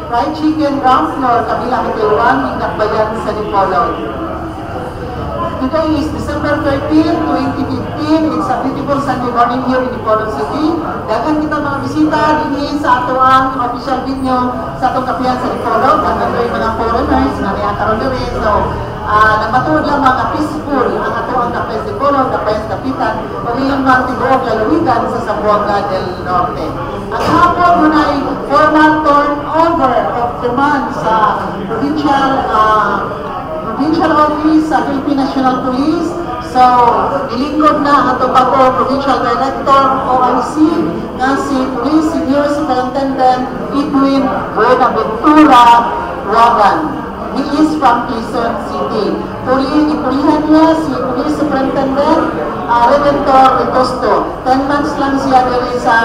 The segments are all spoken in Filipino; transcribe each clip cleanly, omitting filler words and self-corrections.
fried chicken, ground floor, kabilang itiwan, Minakbayan sa Dipolog. Today is December 13, 2015. It's a beautiful Sunday morning here in Dipolog City. Dagan kita mga bisita din sa ato ang official venue sa atong kapihan sa Dipolog. At ito yung mga foreigners na niyakaroon na rin. So, nagmatuod lang mga peaceful ang ato ang kapihan sa Dipolog, kapihan sa Kapitan, o ilang mga tibuok lalawigan sa Zamboanga del Norte. At hapon muna ay formal turnover of command sa provincial office sa Philippine National Police. So, nilingkod na ang ato bago Provincial Director OIC na si Police Senior Superintendent Edwin Buenaventura Wagan. He is from Quezon City. Ipulihan niya si Police Superintendent Redentor Ritosto. 10 months lang siya dali sa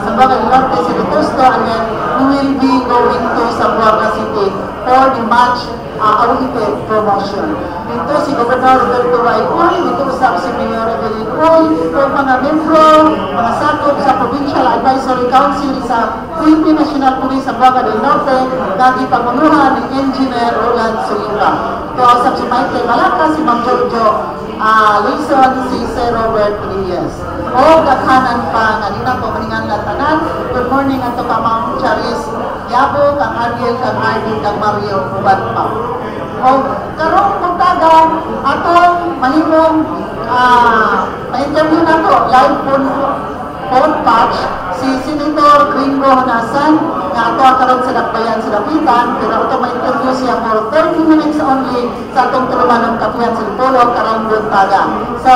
Zamboanga del Norte si Ritosto, and then we will be going to Zamboanga City for the match awarded promotion. Dito si Governor Roberto Raicoy, dito usap si Mayor Evelyn Roy, o mga membro, mga sakop sa Provincial Advisory Council sa Philippine National Police sa Zamboanga del Norte, naging pangunuhan ni Engineer Roland Sulipa. Ito usap si Michael Malacca, si Mang Giorgio Lison, si Sir Robert Reyes. O gaghanan pa nga nina po maningan latanan. Good morning ato ka Ma'am Charis Yabo, kang Ariel, kang Arvin, kang Mario uban pa. O karong puntagan atong mahimong pa-interview na to live phone patch si Senator Gringo Honasan nga ato karon sa Dakbayan sa Dapitan, pero ato ma-interview siya for 30 minutes only sa atong tulumanon kapihan sa Dipolog karong buntaga. So,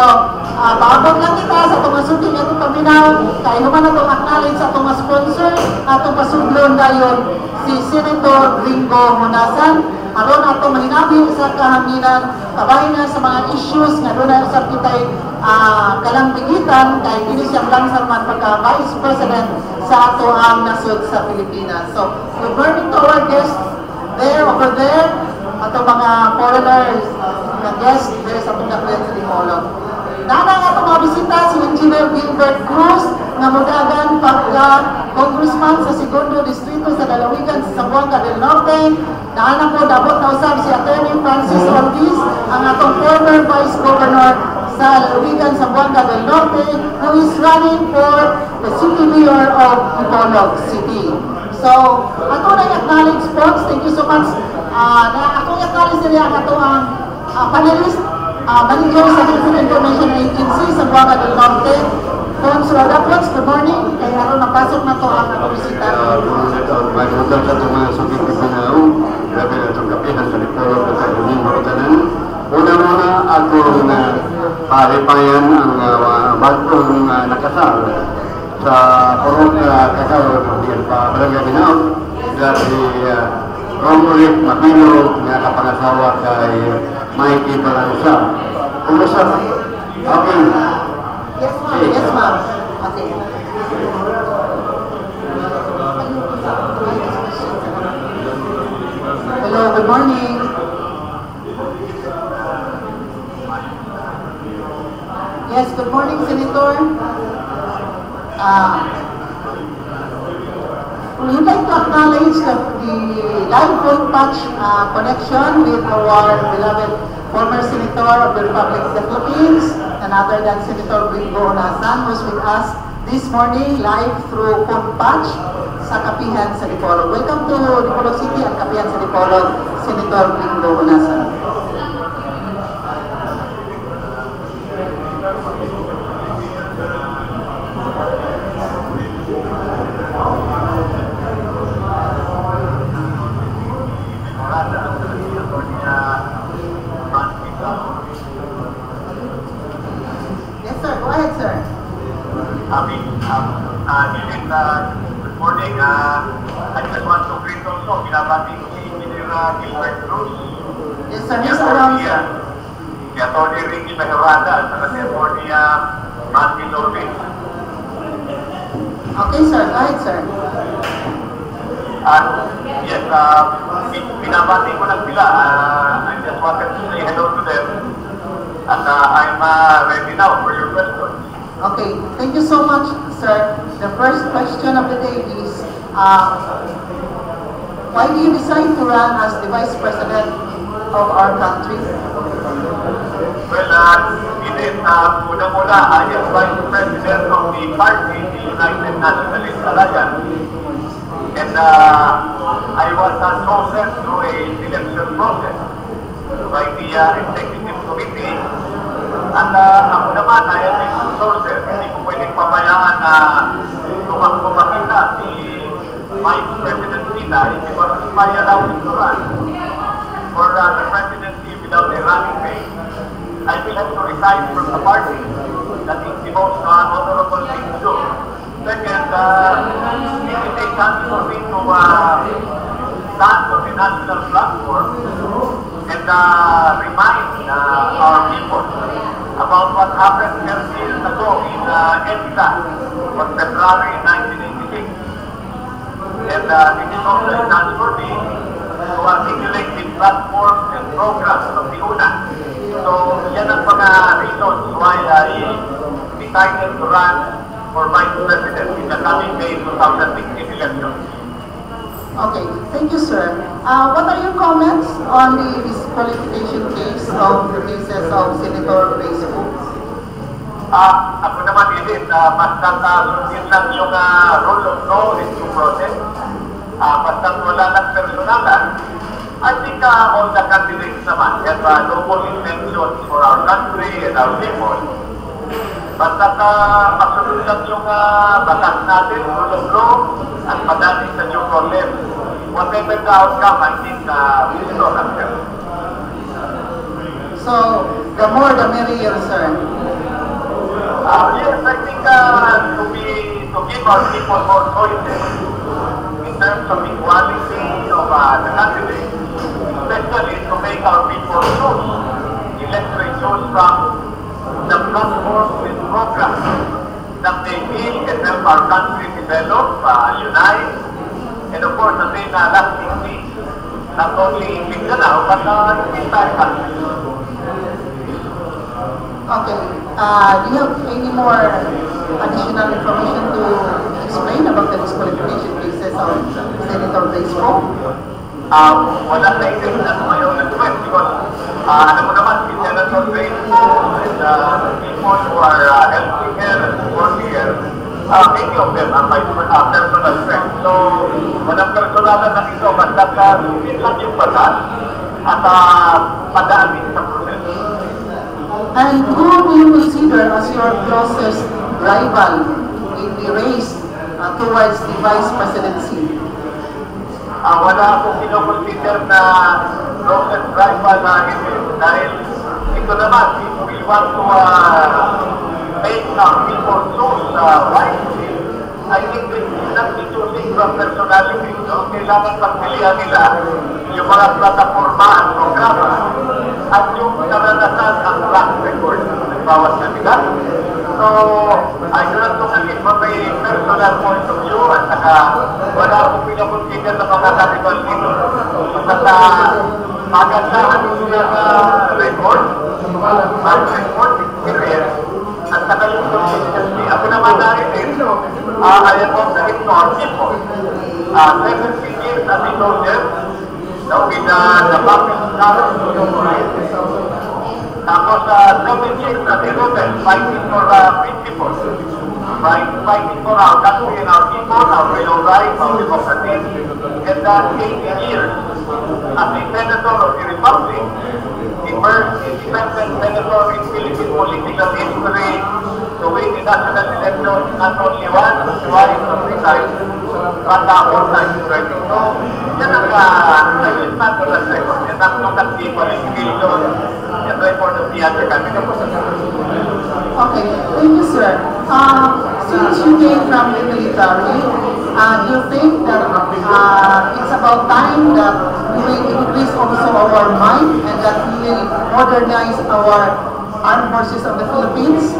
paabot lang kita sa itong masuting atong paminaw, kaya human atong acknowledge sa itong sponsor, atong pasudlon dayon si Senator Gringo Honasan. Aron ato mahinabi sa kahanginan, kabahin na sa mga issues nga doon na usap kita'y kalambigitan, kaya hindi siyang langsar man pagka-Vice President sa ato ang nasod sa Pilipinas. So, good morning to our guests there, over there, ato mga foreigners, mga guests there sa Pagkakuyan sa Dipolog. Nana nga itong mga bisita, si Engineer Gilbert Cruz, nga mudagan pagka-congressman sa Segundo Distrito sa Dalawigan sa Zamboanga del Norte. Nana po, dabot na usap si Attorney Francis Ortiz, ang atong former Vice Governor sa Dalawigan sa Zamboanga del Norte, who is running for the City Mayor of Dipolog City. So, ato na i-acknowledge folks, thank you so much. Akong i-acknowledge nila ang ato ang panelist, manager sa Philippine Information Agency sa Zamboanga del Norte. Pons Rodapons, good morning. Kaya aron napasok na to ang bisita. Magandang sa itong mga sugit na panaw, grabe na itong kapihan sa Dipolog at sa Uning Marutanan. Una-una, akong paripayan ang bagong nakasal sa Porong Kakao ng Barangay Minaw dari Romulit Mapino na kapangasawa kay Mikey Balansa. Kumusta? Okay. Yes, ma'am. Yes, ma'am. Okay. Hello, good morning. Yes, good morning, Senator. We would like to acknowledge the live phone patch connection with our beloved former Senator of the Republic of the Philippines, and other than Senator Gringo Honasan, who's with us this morning live through phone patch sa Kapihan sa Dipolog. Welcome to Dipolog City at Kapihan sa Dipolog, Senator Gringo Honasan. Yes, sir. Go ahead, sir. Good morning. I just want to greet also, binabati ko si Engineer Gilbert Cruz. Yes, sir. Yes, around, sir. Si Atty. Ricky Mahirada at saka si Atty. Martin Lopez. Okay, sir. Go ahead, sir. Yes, binabati ko lang sila. I just wanted to say hello to them. And I'm ready now for your questions. Okay, thank you so much, sir. The first question of the day is, Why do you decide to run as the Vice President of our country? Well, una-muna, I am Vice President of the party, the United Nationalist Alliance. And I was chosen through a selection process by the Executive Committee. At ako naman, I am a resources. Hindi ko pwedeng pabayaan na makita si Vice President Sina because if I allow him to run for the presidency without a running mate, I will have to resign from the party. That is the most honorable thing to do. Second, it is a chance for me to stand on the national platform and remind our people about what happened 30 years ago in EDSA on February 1986. And it is also a chance for me to articulate the platforms and programs of the UNA. So, yan ang mga reasons why I decided to run for Vice President in the coming May 2016 election. Okay, thank you, sir. What are your comments on the disqualification case of the cases of Senator Grace Poe? Ako naman din, basta sundin lang yung rule of law in due process. Basta wala ng personalan, I think all the candidates naman have noble intentions for our country and our people. Basta masunod lang yung batas natin, rule of law, at madali sa due process. Whatever the outcome, I think we should not accept. So, the more the merrier, sir. Yes, I think to give our people more choices in terms of equality of the candidates, especially to make our people choose, electorate choose from the platforms and programs that they feel can help our country develop, unite, and of course, attain lasting peace, not only in Mindanao, but in the entire country. Okay. Do you have any more additional information to explain about the disqualification cases of Senator Grace Poe? Wala na isip na tumayo na tuwet because alam mo naman si Senator Grace Poe and the people who are helping her and supporting her, many of them are my personal friends. So, walang personalan na ito, basta sundin lang yung batas at padaanin sa proseso. And who do you consider as your closest rival in the race towards the vice presidency? Wala akong kinoconsider na closest rival dahil ito naman, if we want to make people choose wisely, I think it's not be choosing from personality. No? Kailangan pagpilihan nila yung mga plataforma at programa at yung karanasan ang track record ng bawat kandidat. So, I do not look at it from a personal point of view at saka wala akong pinakonsider na mga kanibal dito. Basta magandahan yung record, record experience, at saka yung consistency. Ako naman narin I am of the ignore people. 17 years as a soldier, with the Baptist Church. Tapos 7 years as a rebel, fighting for principles, fighting for our country and our people, our way of life, our democracy. And 18 years as a senator of the Republic, the first independent senator in Philippine political history to win the national election not only once, but twice or 3 times, but 4 times already. So, yan ang ayun natin ang record. Yan ang naging qualification and record of the other candidates. Okay, thank you, sir. Since you came from the military, do you think that it's about time that we will increase also our might and that we will modernize our armed forces of the Philippines?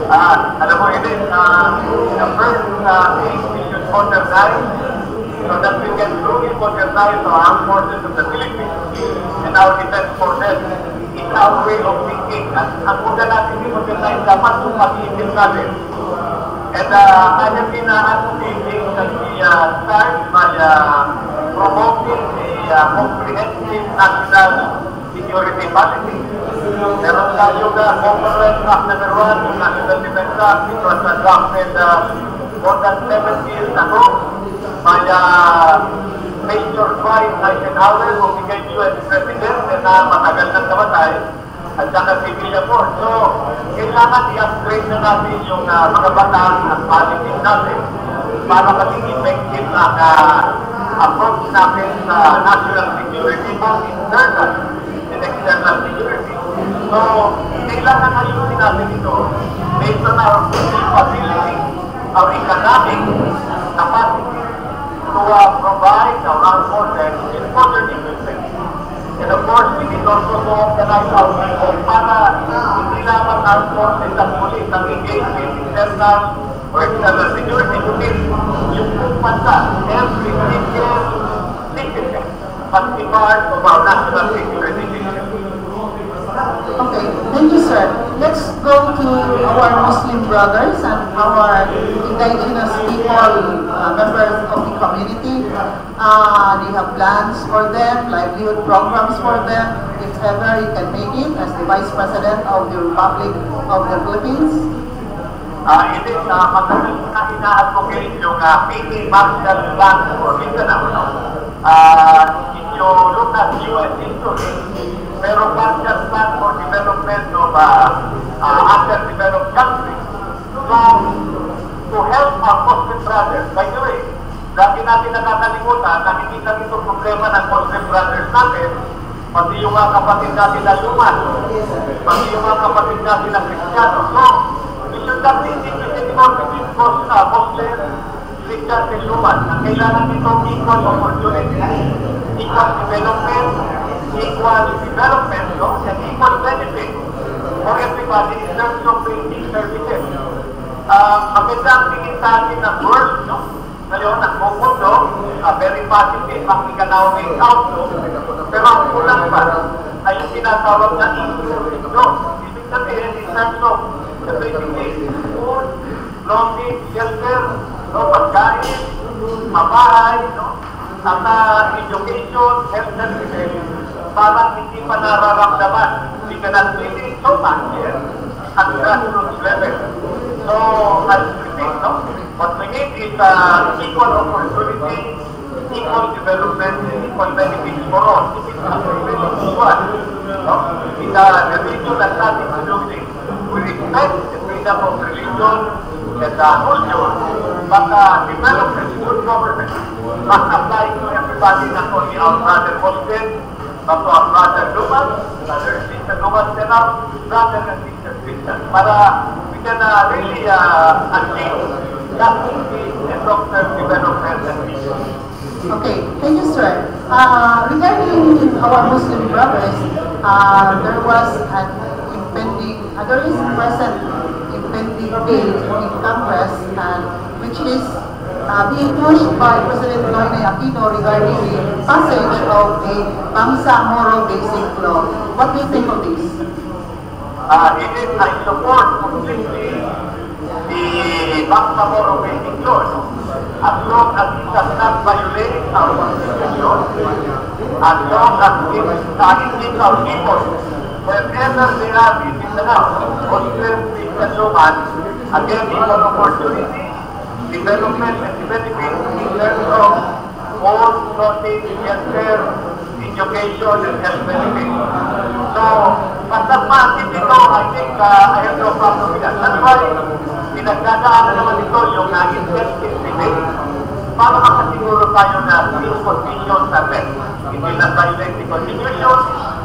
Alam mo, it is the first thing we should modernize so that we can truly modernize our armed forces of the Philippines and our defense forces in our way of thinking. At ang una natin i-modernize dapat yung pag-iisip natin. And I have been advocating that the start by promoting a comprehensive national security policy. Meron tayong Commonwealth Act No. 1, yung National Defense Act. It was adopted more than 7 years ago by Major Dwight Eisenhower, who became U.S. President na matagal nang namatay, at saka si William Ford. So, kailangan i-upgrade na natin yung mga batas at policies natin para maging effective ang approach natin sa national security, both internal and external security. So, kailangan ayusin natin ito based on our capability, our economic capacity to provide our armed forces with modern equipment. And of course, we need also to organize our people para hindi lamang armed forces at police ang engage in internal or external security, kundi yung buong bansa, every single citizen must be part of our national security system. Okay, thank you, sir. Let's go to our Muslim brothers and our indigenous people, members of the community. Do you have plans for them, livelihood programs for them, if ever you can make it as the Vice President of the Republic of the Philippines? It is matagal na ina-advocate yung PT Marshall Plan for Mindanao. If you look at U.S. history, pero Marshall Plan for Development of underdeveloped countries. So, to help our Muslim brothers, by the way, dati natin nakakalimutan na hindi lang ito problema ng Muslim brothers natin, pati yung mga kapatid natin na luman, pati yung mga kapatid natin na Kristiyano. So, we should not be thinking more between Muslim, Christian, and luman. Ang kailangan nito equal opportunity, equal development, no? And equal benefit for everybody in terms of basic services. Maganda ang tingin sa atin ng world, no? Ngayon, nagpupundo, very positive ang economic outlook, pero ang kulang pa ay yung tinatawag na inclusive growth. Ibig sabihin, in terms of the basic needs, food, clothing, shelter, no, pagkain, mabahay, no? At education, health services, parang hindi pa nararamdaman. We cannot really so much here at grassroots level. So, as we think, no? What we need is equal opportunity, equal development, and equal benefits for all. It is not really one. No? In the religion that starting producing, we respect the freedom of religion and culture, but development, good government, must apply to everybody, not only our brother Muslim, but to our brother Luman, brother and sister Luman, and our brother and sister Christian, para we can really achieve that and long-term development and peace. Okay, thank you, sir. Regarding our Muslim brothers, there was an there is present impending bill in Congress, which is being pushed by President Noynoy Aquino regarding the passage of the Bangsamoro Basic Law. What do you think of this? I support completely the Bangsamoro Basic Law, as long as it does not violate our Constitution, as long as it gives our people, wherever they are in Mindanao, Muslim, Christian, Luman, again, equal opportunity, development and benefits in terms of food, clothing, shelter, education, and health benefits. So, basta masin dito, I think I have no problem with that. That's why, pinagdadaan naman ito yung incentive debate para makasiguro tayo na these conditions are met. It will not violate the Constitution,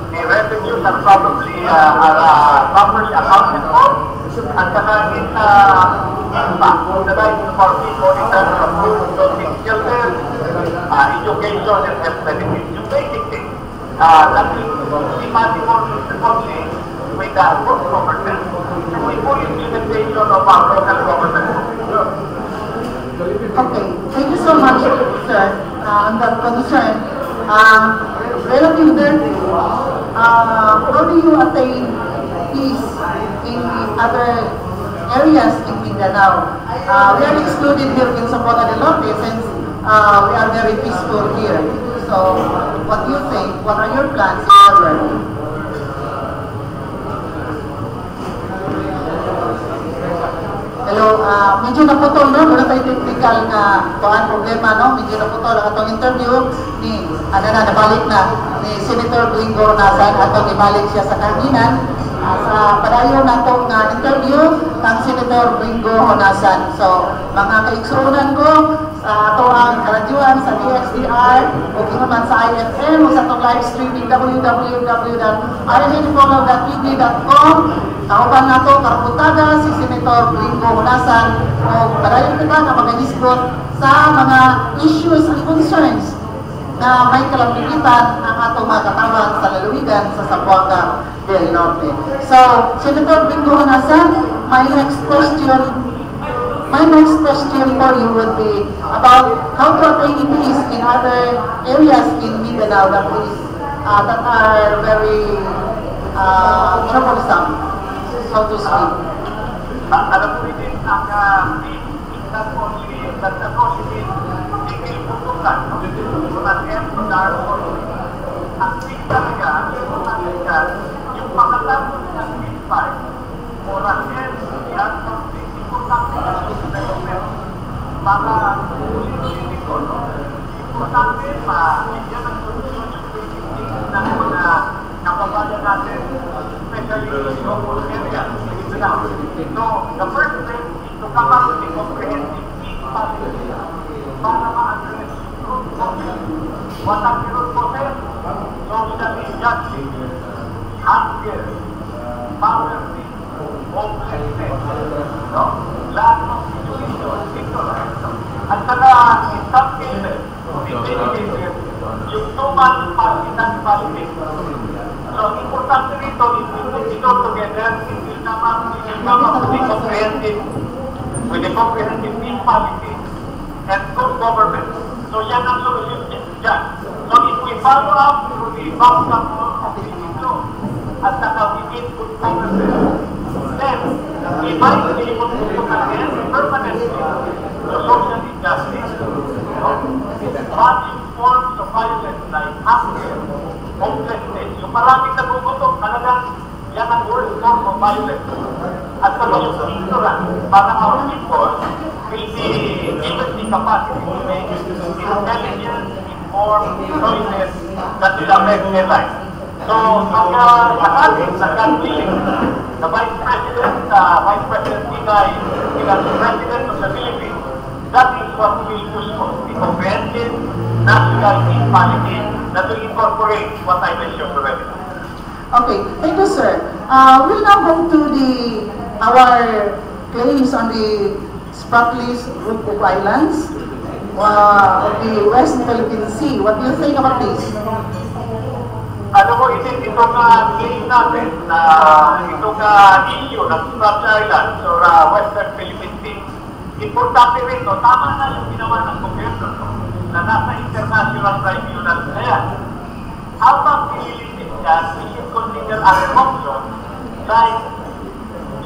the revenues are probably properly accounted for, at saka impact on the lives of our people in terms of food, clothing, shelter, education, and health benefits. Yung basic things, that is demanding more only with good government, with full implementation of our local government. Okay, thank you so much, sir, on that concern. Relative then, how do you attain peace in the other areas in Mindanao? We are excluded here in Zamboanga del Norte since we are very peaceful here. So, what do you think? What are your plans if ever? Hello, medyo naputol no? Wala tayo technical na tuan problema, no? Medyo naputol ang atong interview ni, nabalik na ni Senator Gringo Honasan atong ibalik siya sa kahanginan. Sa padayon nato nga interview kang Senator Gringo Honasan. So, mga kaigsuunan ko sa ato ang karadyuan sa DXDR o naman sa IFM o sa atong live streaming www.rnforum.pd.com. Kauban nato karaputaga si Senator Gringo Honasan o padayon kita na mag-discuss sa mga issues and concerns na may kalambigitan ang atong mga katawan sa lalawigan sa Zamboanga del Norte. So, Senator Gringo Honasan, my next question for you would be about how to attain peace in other areas in Mindanao that are very troublesome, so to speak. Alam mo din ang ang talaga, yung pagkatapos ng P5, orasin, yan, importante na development para ulit-ulitin ko. Importante pa, yan ang solusyon yung basic needs ng mga kapabayan natin, especially in local areas. So, the first thing is to come up with a comprehensive peace policy para ma-address root causes. What are the root causes? Social injustice, hunger, poverty, hopelessness, no? Lack of education, ignorance. At saka, in some cases, yung too much partisan politics. So, importante rito, if we put it all together, it will come up with a comprehensive peace policy and good government. So, yan ang solusyon dyan. So, if we follow up through the outcome of the law at saka we need good government, then we might be able to look again permanently to social injustice, various forms of violence like hunger, hopelessness. Yung maraming nagugutom, talagang yan ang worst form of violence. At saka yung ignorance, para our people will be given the capacity to make intelligent, informed choices that will affect their life. So, nag-ating, nag-willing, the Vice President Tigay, the President of the Philippines, that is what we will push for, the comprehensive national peace policy that will incorporate what I mentioned already. Okay, thank you, sir. We'll now go to our claims on the Spratlys group of islands of the West Philippine Sea. What do you think about this? Ano mo, ito nga claim natin na ito nga issue ng Spratlys Islands or Western Philippine Sea. Importante rin ito, tama na yung ginawa ng gobyerno na nasa international tribunal na yan. Habang pinilitin yan, we should consider other options like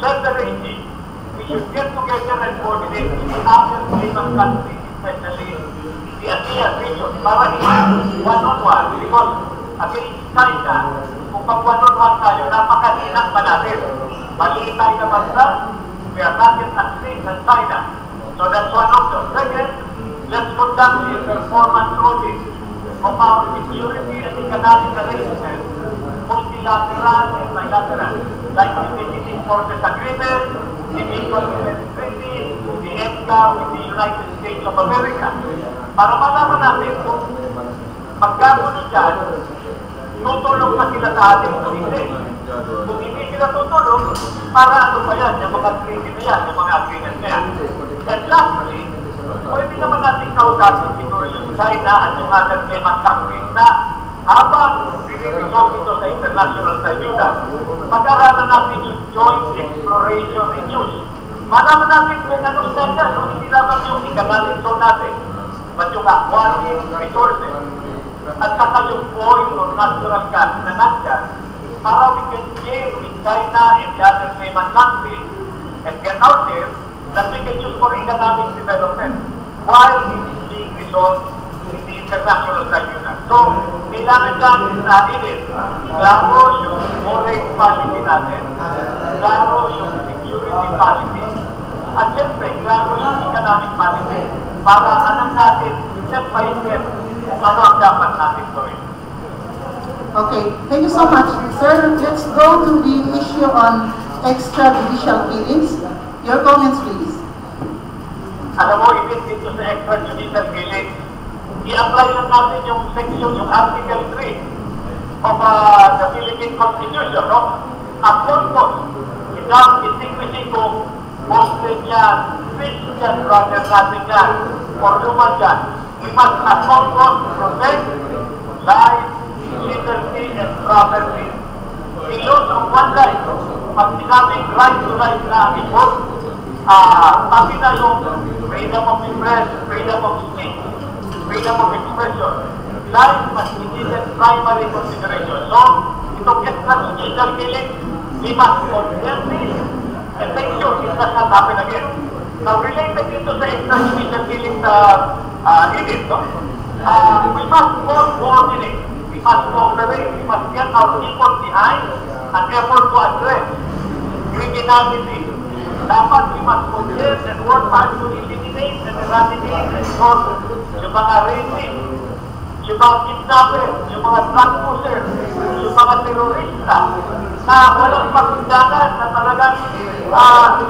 separation. We should get together and coordinate with the other neighbor countries, especially the ASEAN region, para hindi one-on-one. Because against China, kung pag-one-on-one tayo, napakalinang pa natin. Maliit tayo na bansa, we are not yet as big as China. So that's one option. Second, let's conduct a performance audit of our security and economic arrangements, multilateral and bilateral, like the Visiting Forces Agreement, the Mutual Defense Treaty, the EDCA with the United States of America. Para malaman natin kung magkagulo dyan, tutulong pa sila sa ating hindi. Kung hindi sila tutulong, para ano ba yan, yung mga treaty na yan, yung mga agreement na yan. And lastly, pwede naman natin kaudasin siguro yung China at yung other claimant countries na habang resolve ito sa international tribunal, pag-aralan natin yung joint exploration and use. Malaman natin kung anong standard, hindi lamang yung economic zone natin, but yung aquatic resources, at saka yung oil or natural gas na nandyan, para we can share with China and the other claimant countries and get out there that we can use for economic development while it is being provision in the international tribunal. So, kailangan natin natin klaro yung foreign policy natin, klaro yung security policy, at siyempre, klaro yung economic policy para alam natin step by step kung ano ang dapat natin gawin. Okay, thank you so much, sir. Let's go to the issue on extrajudicial killings. Your comments, please. Alam mo, ibig dito sa extrajudicial killings, i-apply lang natin yung section, yung Article 3 of the Philippine Constitution, no? Ang purpose, without distinguishing kung Muslim yan, Christian brother natin yan, or human yan, we must at all costs protect life, liberty, and property. The loss of one life, pag sinabing right to life na ito, pati na yung freedom of press, freedom of speech, freedom of expression, life must be given primary consideration. So, itong extrajudicial killing, we must condemn this and make sure it does not happen again. Now, related dito sa extrajudicial killing sa Egypt, no? We must all coordinate, we must cooperate, we must get our people behind an effort to address criminality. Dapat we must condemn and work hard to eliminate and eradicate and cause yung mga raping, yung mga kidnapper, yung mga drug pusher, yung mga terorista na walang pagdagan na talagang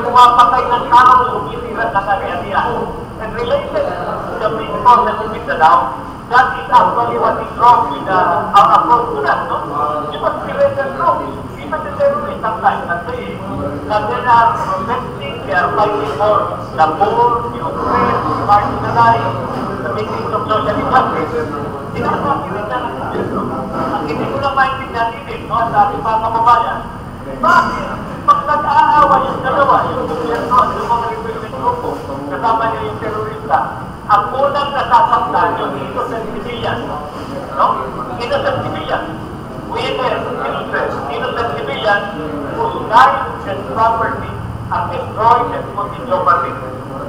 pumapatay ng tao yung isira ng kariya. And related to the principle that we did now, that is actually what is wrong with our approach to that, no? You must be rather wrong. Even the terrorists sometimes that say that they are protecting, they are fighting for the poor, the oppressed, the marginalized, the victims of social injustice. Sinasabi rin na ng gobyerno. Ang hindi ko na maintindihan din, no, sa ating mga kababayan, bakit pag nag-aawa yung dalawa, yung gobyerno at yung mga rebellion grupo, kasama niya yung terorista, ang unang nasasaktan yung innocent civilian, no? Innocent civilian. Women, children, innocent civilians whose lives and property are destroyed and put in jeopardy.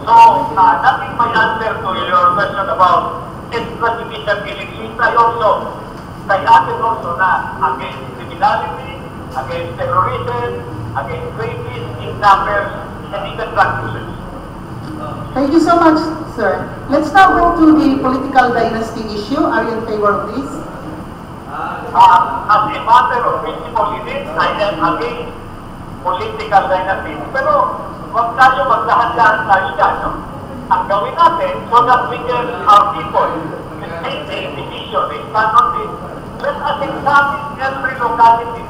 So, nothing my answer to your question about extrajudicial killings. Since I added also na against criminality, against terrorism, against rapists, kidnappers, and even drug users. Thank you so much, sir. Let's now go to the political dynasty issue. Are you in favor of this? As a matter of principle in it, I am against political dynasty. Pero, huwag tayo magdahan-dahan tayo dyan, no? Ang gawin natin, so that we can, our people, can take a decision, they stand on this. Let us examine every locality,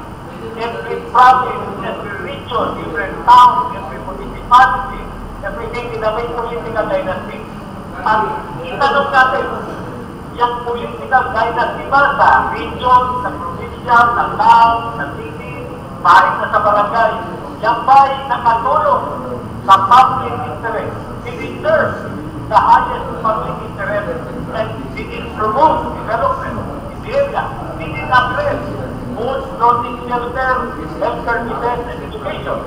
every province, every region, every town, every municipality, everything in a may political dynasty. At itanong natin, yung political dynasty ba sa region, sa provincial, sa town, sa city, kahit na sa barangay, yan ba'y nakatulong sa public interest? Did it serve the highest public interest and did it promote development in the area? Did it address food, clothing, shelter, health services, and education?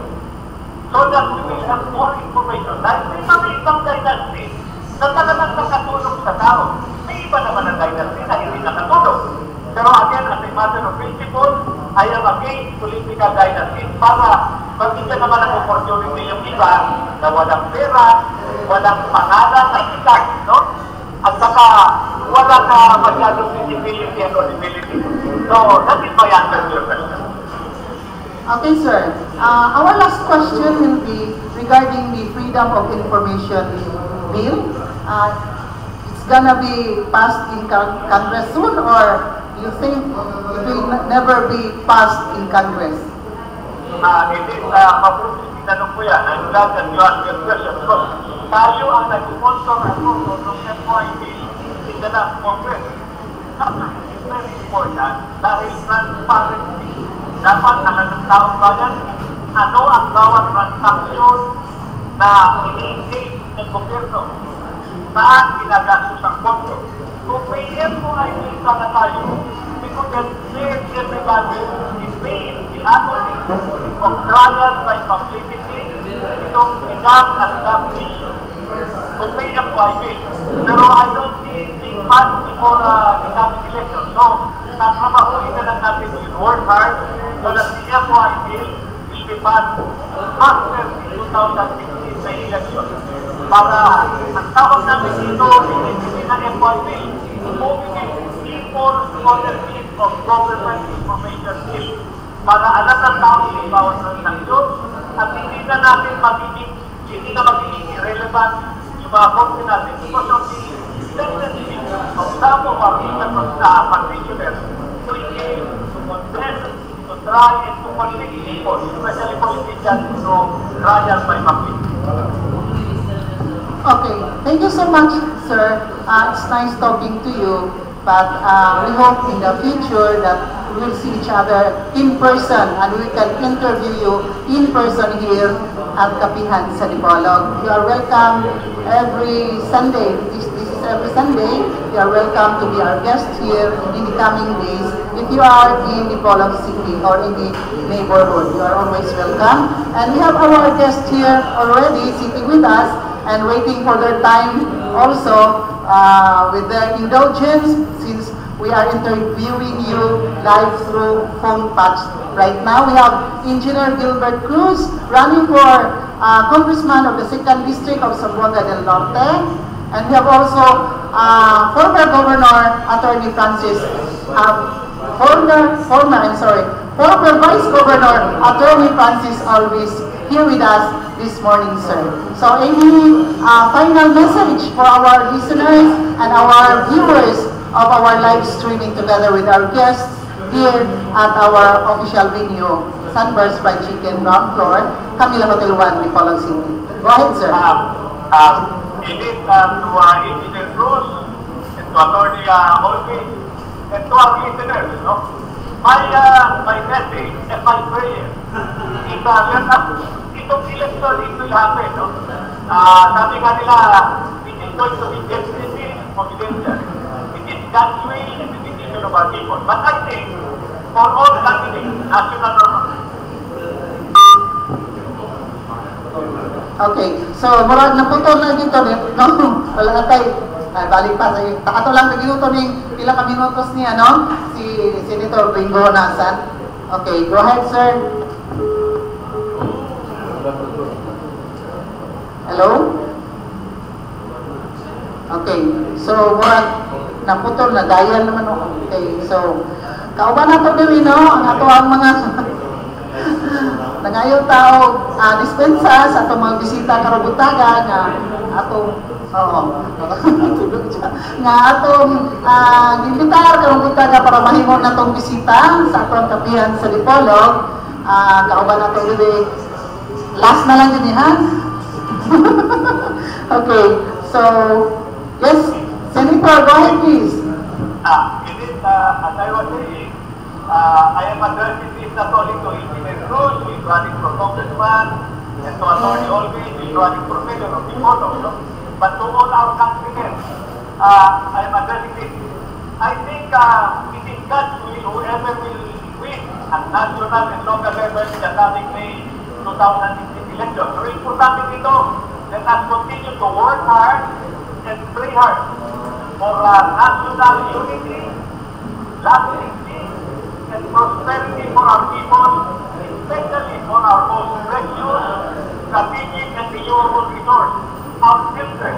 So that we will have more information. Dahil may mga ibang dynasty na talagang nakatulong sa tao. May iba naman ang dynasty na hindi nakatulong. Pero again, as a matter of principle, I am against political dynasty para magbigyan naman ang opportunity yung iba na walang pera, walang pangalan na sikat, no? At saka walang masyadong visibility and audibility. So, that is my answer to your question. Okay, sir. Our last question will be regarding the Freedom of Information Bill. It's gonna be passed in Congress soon, or you think it will never be passed in Congress? It is mabuti tinanong ko yan. I'm glad that you asked your question. Because tayo ang nag-sponsor ng FYP in the last Congress. It's very important dahil transparency. Dapat alam ng taong bayan ano ang bawat transaksyon na ini-engage ng gobyerno. Saan ginagastos ang pondo. Kung may FYP na tayo, we could have cleared everybody in vain the agony of trial by publicity, itong enough as that issue. Kung may FYP. Pero I don't see months before the coming election. So, natrabahuin na lang natin yung work hard so that the FY bill will be passed after the 2016 na election. Para ang tawag namin dito, hindi na FY bill, moving People's Ownership of Government Information Bill. Para alam ng tao yung bawat transaksyon at hindi na magiging irrelevant yung mga konti natin because of the tendency of some of our practitioners to engage, to contest, to try and to convict people, especially politicians, to trial by mapping. Okay, thank you so much, sir. It's nice talking to you, but we hope in the future that we'll see each other in person and we can interview you in person here at Kapihan sa Dipolog. You are welcome every Sunday. This is every Sunday. You are welcome to be our guest here in the coming days. If you are in Dipolog City or in the neighborhood, you are always welcome. And we have our guest here already sitting with us and waiting for their time also with their indulgence since we are interviewing you live through phone patch. Right now, we have Engineer Gilbert Cruz running for Congressman of the 2nd District of Zamboanga del Norte. And we have also former Governor Attorney Francis, former Vice Governor Attorney Francis Alvis here with us this morning, sir. So any final message for our listeners and our viewers of our live streaming together with our guests here at our official venue, Sunburst Fried Chicken, ground floor, Camila Hotel 1, Dipolog City. Go ahead, sir. Indeed, to Engineer Cruz and to Attorney Olvin and to our listeners, my message and my prayer is itong election, it will happen. Sabi nga nila, it is going to be definitely confidential. God's will and the decision of our people. But I think, for all candidates, national or not. Okay, so murag naputol na dito no? Wala na tayo. Balik pa sa iyo. Ato lang naginuto ning pila ka minutos niya, no? Si Senator Bingo Nasan. Okay, go ahead, sir. Hello? Okay, so murag naputol na dial naman ako. Okay, so kauban nato diri no ang ato ang mga nangayo tao dispensa sa atong mga bisita karong butaga nga atong nga atong gibitar karong butaga para mahimong natong bisita sa atong Kapihan sa Dipolog. Kauban nato diri last na lang din ha. Okay, so yes, Senator, go ahead, please. Indeed, as I was saying, I am addressing this not only to Engineer Cruz, who is running for Congressman, and to Attorney Olvin, who is running for Mayor of Dipolog, but to all our countrymen. I am addressing this. I think it is God's will, whoever will win at national and local level in the coming May 2016 election. So, importante dito, let us continue to work hard and pray hard for national unity, stability, and prosperity for our people, especially for our most precious, strategic, and renewable resource, our children.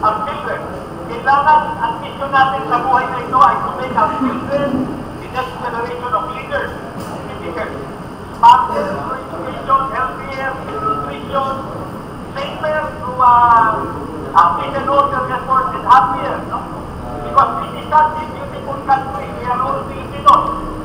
Our children. Kailangan ang mission natin sa buhay na ito ay to make our children the next generation of leaders, citizens, smarter through education, healthier through nutrition, safer through peace and order efforts, and happier, no? Because this is such a beautiful country. We are all Filipinos.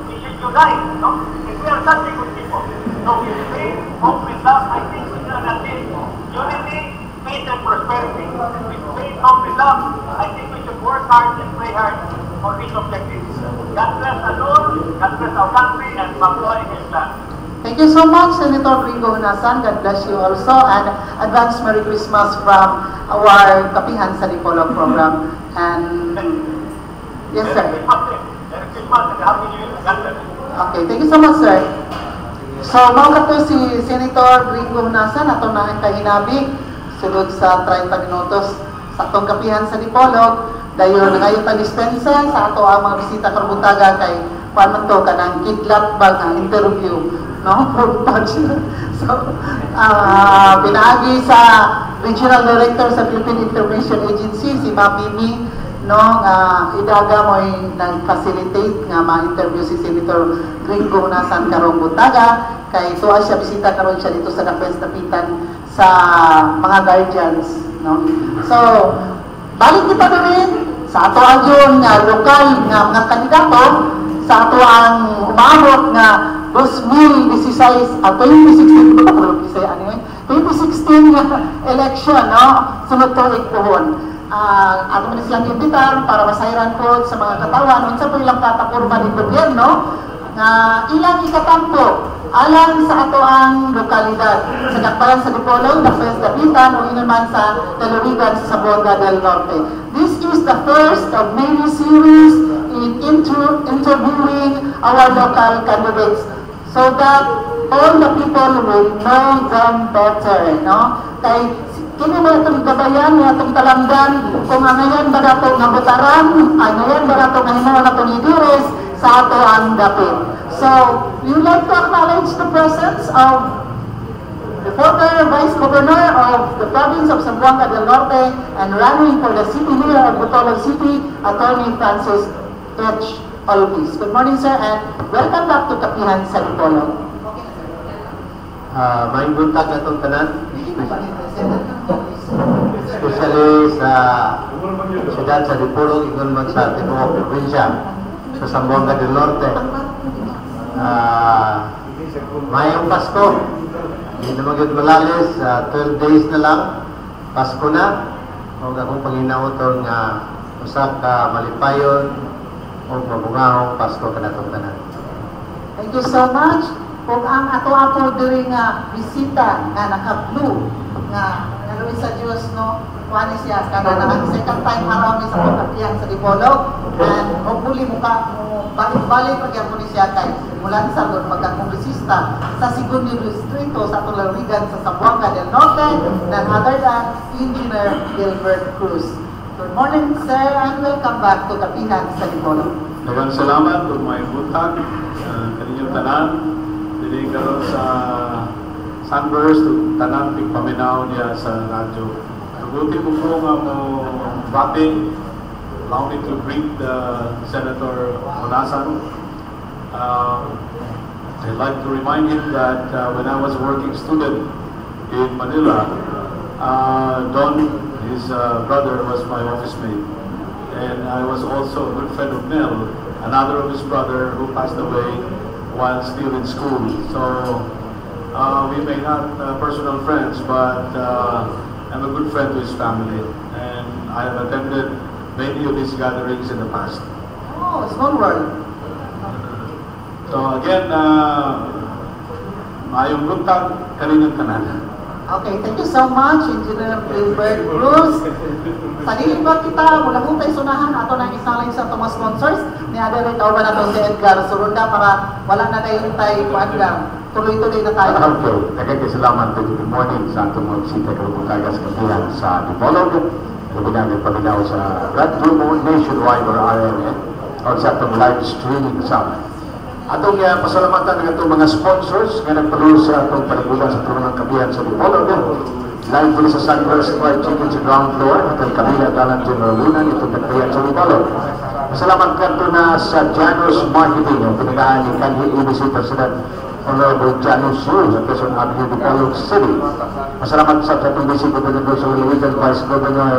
We should unite, no? And we are such a good people. So with faith, hope, and love, I think we can attain unity, peace, and prosperity. With faith, hope, and love, I think we should work hard and pray hard for these objectives. God bless us all, God bless our country, and mabuhay His land. Thank you so much, Senator Bingo Nasan. God bless you also. And advance Merry Christmas from our Kapihan sa Dipolog program. And yes, sir. Merry Christmas and Happy New Year. God bless. Okay, thank you so much, sir. So, mga kato si Senator Bingo Nasan, ato na ang kahinabi, sulod sa 30 minutos sa atong Kapihan sa Dipolog. Dayon ngayon ta dispensa sa ato ang mga bisita karong buntaga kay paano to kanang kidlat bag nga interview, no? So pinaagi sa Regional Director sa Philippine Information Agency si Ma'am Mimi, no, idaga mo nag-facilitate nga ma-interview si Senator Gringo Honasan karong buntaga kay tuwa siya bisita karon siya dito sa Defense Dapitan sa mga guardians, no? So balik kita rin sa ato ang nga lokal nga mga kandidato sa ato ang umabot nga 2016 at 2016 nga election, no? Sunod to ikpuhon. Ano man silang imbitar para masayran po sa mga katawan unsa po ilang katapurma ni gobyerno nga ilang ikatampo alang sa ato ang lokalidad sa Dakbayan sa Dipolog, Defense Dapitan o inaman sa Talurigan sa Zamboanga del Norte. This is the first of many series in interviewing our local candidates so that all the people will know them better, no? Kay kini mo itong gabayan, itong talamdan, kung ngayon ba nato nga butaran, ngayon ba nato nga hinuha na itong lideres sa ato ang dapit. So, we would like to acknowledge the presence of the former Vice Governor of the province of Zamboanga del Norte and running for the City Mayor of Bacolod City, Attorney Francis H. Olvis. Good morning, sir, and welcome back to Kapihan sa Dipolog. Maayong buntag na itong tanan, especially sa siyudad sa Dipolog, ingon man sa Tibuok Provincia, sa Zamboanga del Norte. Mayong Pasko, hindi naman yun malalis, 12 days na lang, Pasko na. Huwag akong panginaoton nga usak ka malipayon o mabungahong Pasko ka na itong tanan. Thank you so much. Kung ang ato diri nga bisita nga naka-blue nga naluwi sa Diyos, no, kuhanin siya kana na ang second time haraw ni sa pagkapiyan sa Dipolog and hopefully balik-balik pag po ni siya kay mulan sa doon magkakongresista sa segundo distrito sa Talurigan sa Zamboanga del Norte none other than Engineer Gilbert Cruz. Good morning, sir, and welcome back to Kapihan sa Dipolog. Daghang salamat kung may buntag kaninyong tanan. Dili karon sa Sunburst, tanan pigpaminaw niya sa radyo. Naguti ko po nga mo bati. Allow me to greet Senator Honasan. I'd like to remind him that when I was a working student in Manila, Don, his brother, was my office mate. And I was also a good friend of Mel, another of his brother who passed away while still in school. So we may not personal friends, but I'm a good friend to his family. And I have attended many of his gatherings in the past. Oh, small world. So again, mayong buntag kaninyong tanan. Okay, thank you so much, Engineer Gilbert Cruz. Sa dilipat kita, mula kong tayo sunahan, ato na isang sa itong sponsors. Ni Adel, ikaw ba na ito si Edgar Surunda para wala na tayo tayo kuandang. Tuloy-tuloy na tayo. Okay, nagkakasalamat to good morning sa atong mga bisita karong tagas Kapihan sa Dipolog. Labi namin paminaw sa Radyo mo nationwide or RMN o sa atong live streaming sa atong pasalamatan ng atong mga sponsors nga nagpalo sa atong paliguan sa Turunang Kapihan sa Dipolog. Live po sa Sunburst Fried Chicken sa ground floor at ang Kabila Dalan General Luna itong Kapihan sa Dipolog. Pasalamat kanto na sa Janus Marketing ang pinagaan ni Kanhi EBC President Honorable Janus Yu sa Quezon Avenue, Dipolog City. Pasalamat sa atong BC Gobernador sa Lalawigan, Vice Governor,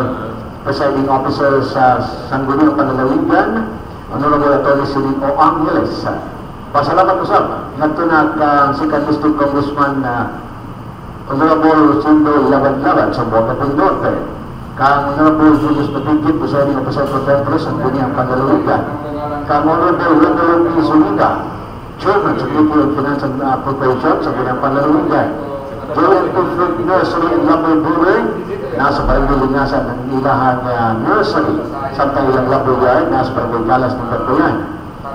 Presiding Officer sa Sangguniang Panlalawigan, Honorable Atty. Silly O. Angeles. Pasalamat usap ngadto na kang Second District Congressman Honorable Sindo Laban-Laban sa Zamboanga del Norte, kang Honorable Julius Matigit, Presiding Officer for Temperance ang Sangguniang Panlalawigan, kang Honorable Wendell P. Zuniga, Chairman sa Committee on Finance and Appropriation sa Sangguniang Panlalawigan, Joel Fruit Nursery and Lumber Brewery, nasa barangay Lingasan ng ilahang nursery sa ilang lumber yard, nasa barangay Galas ng Berkuyan.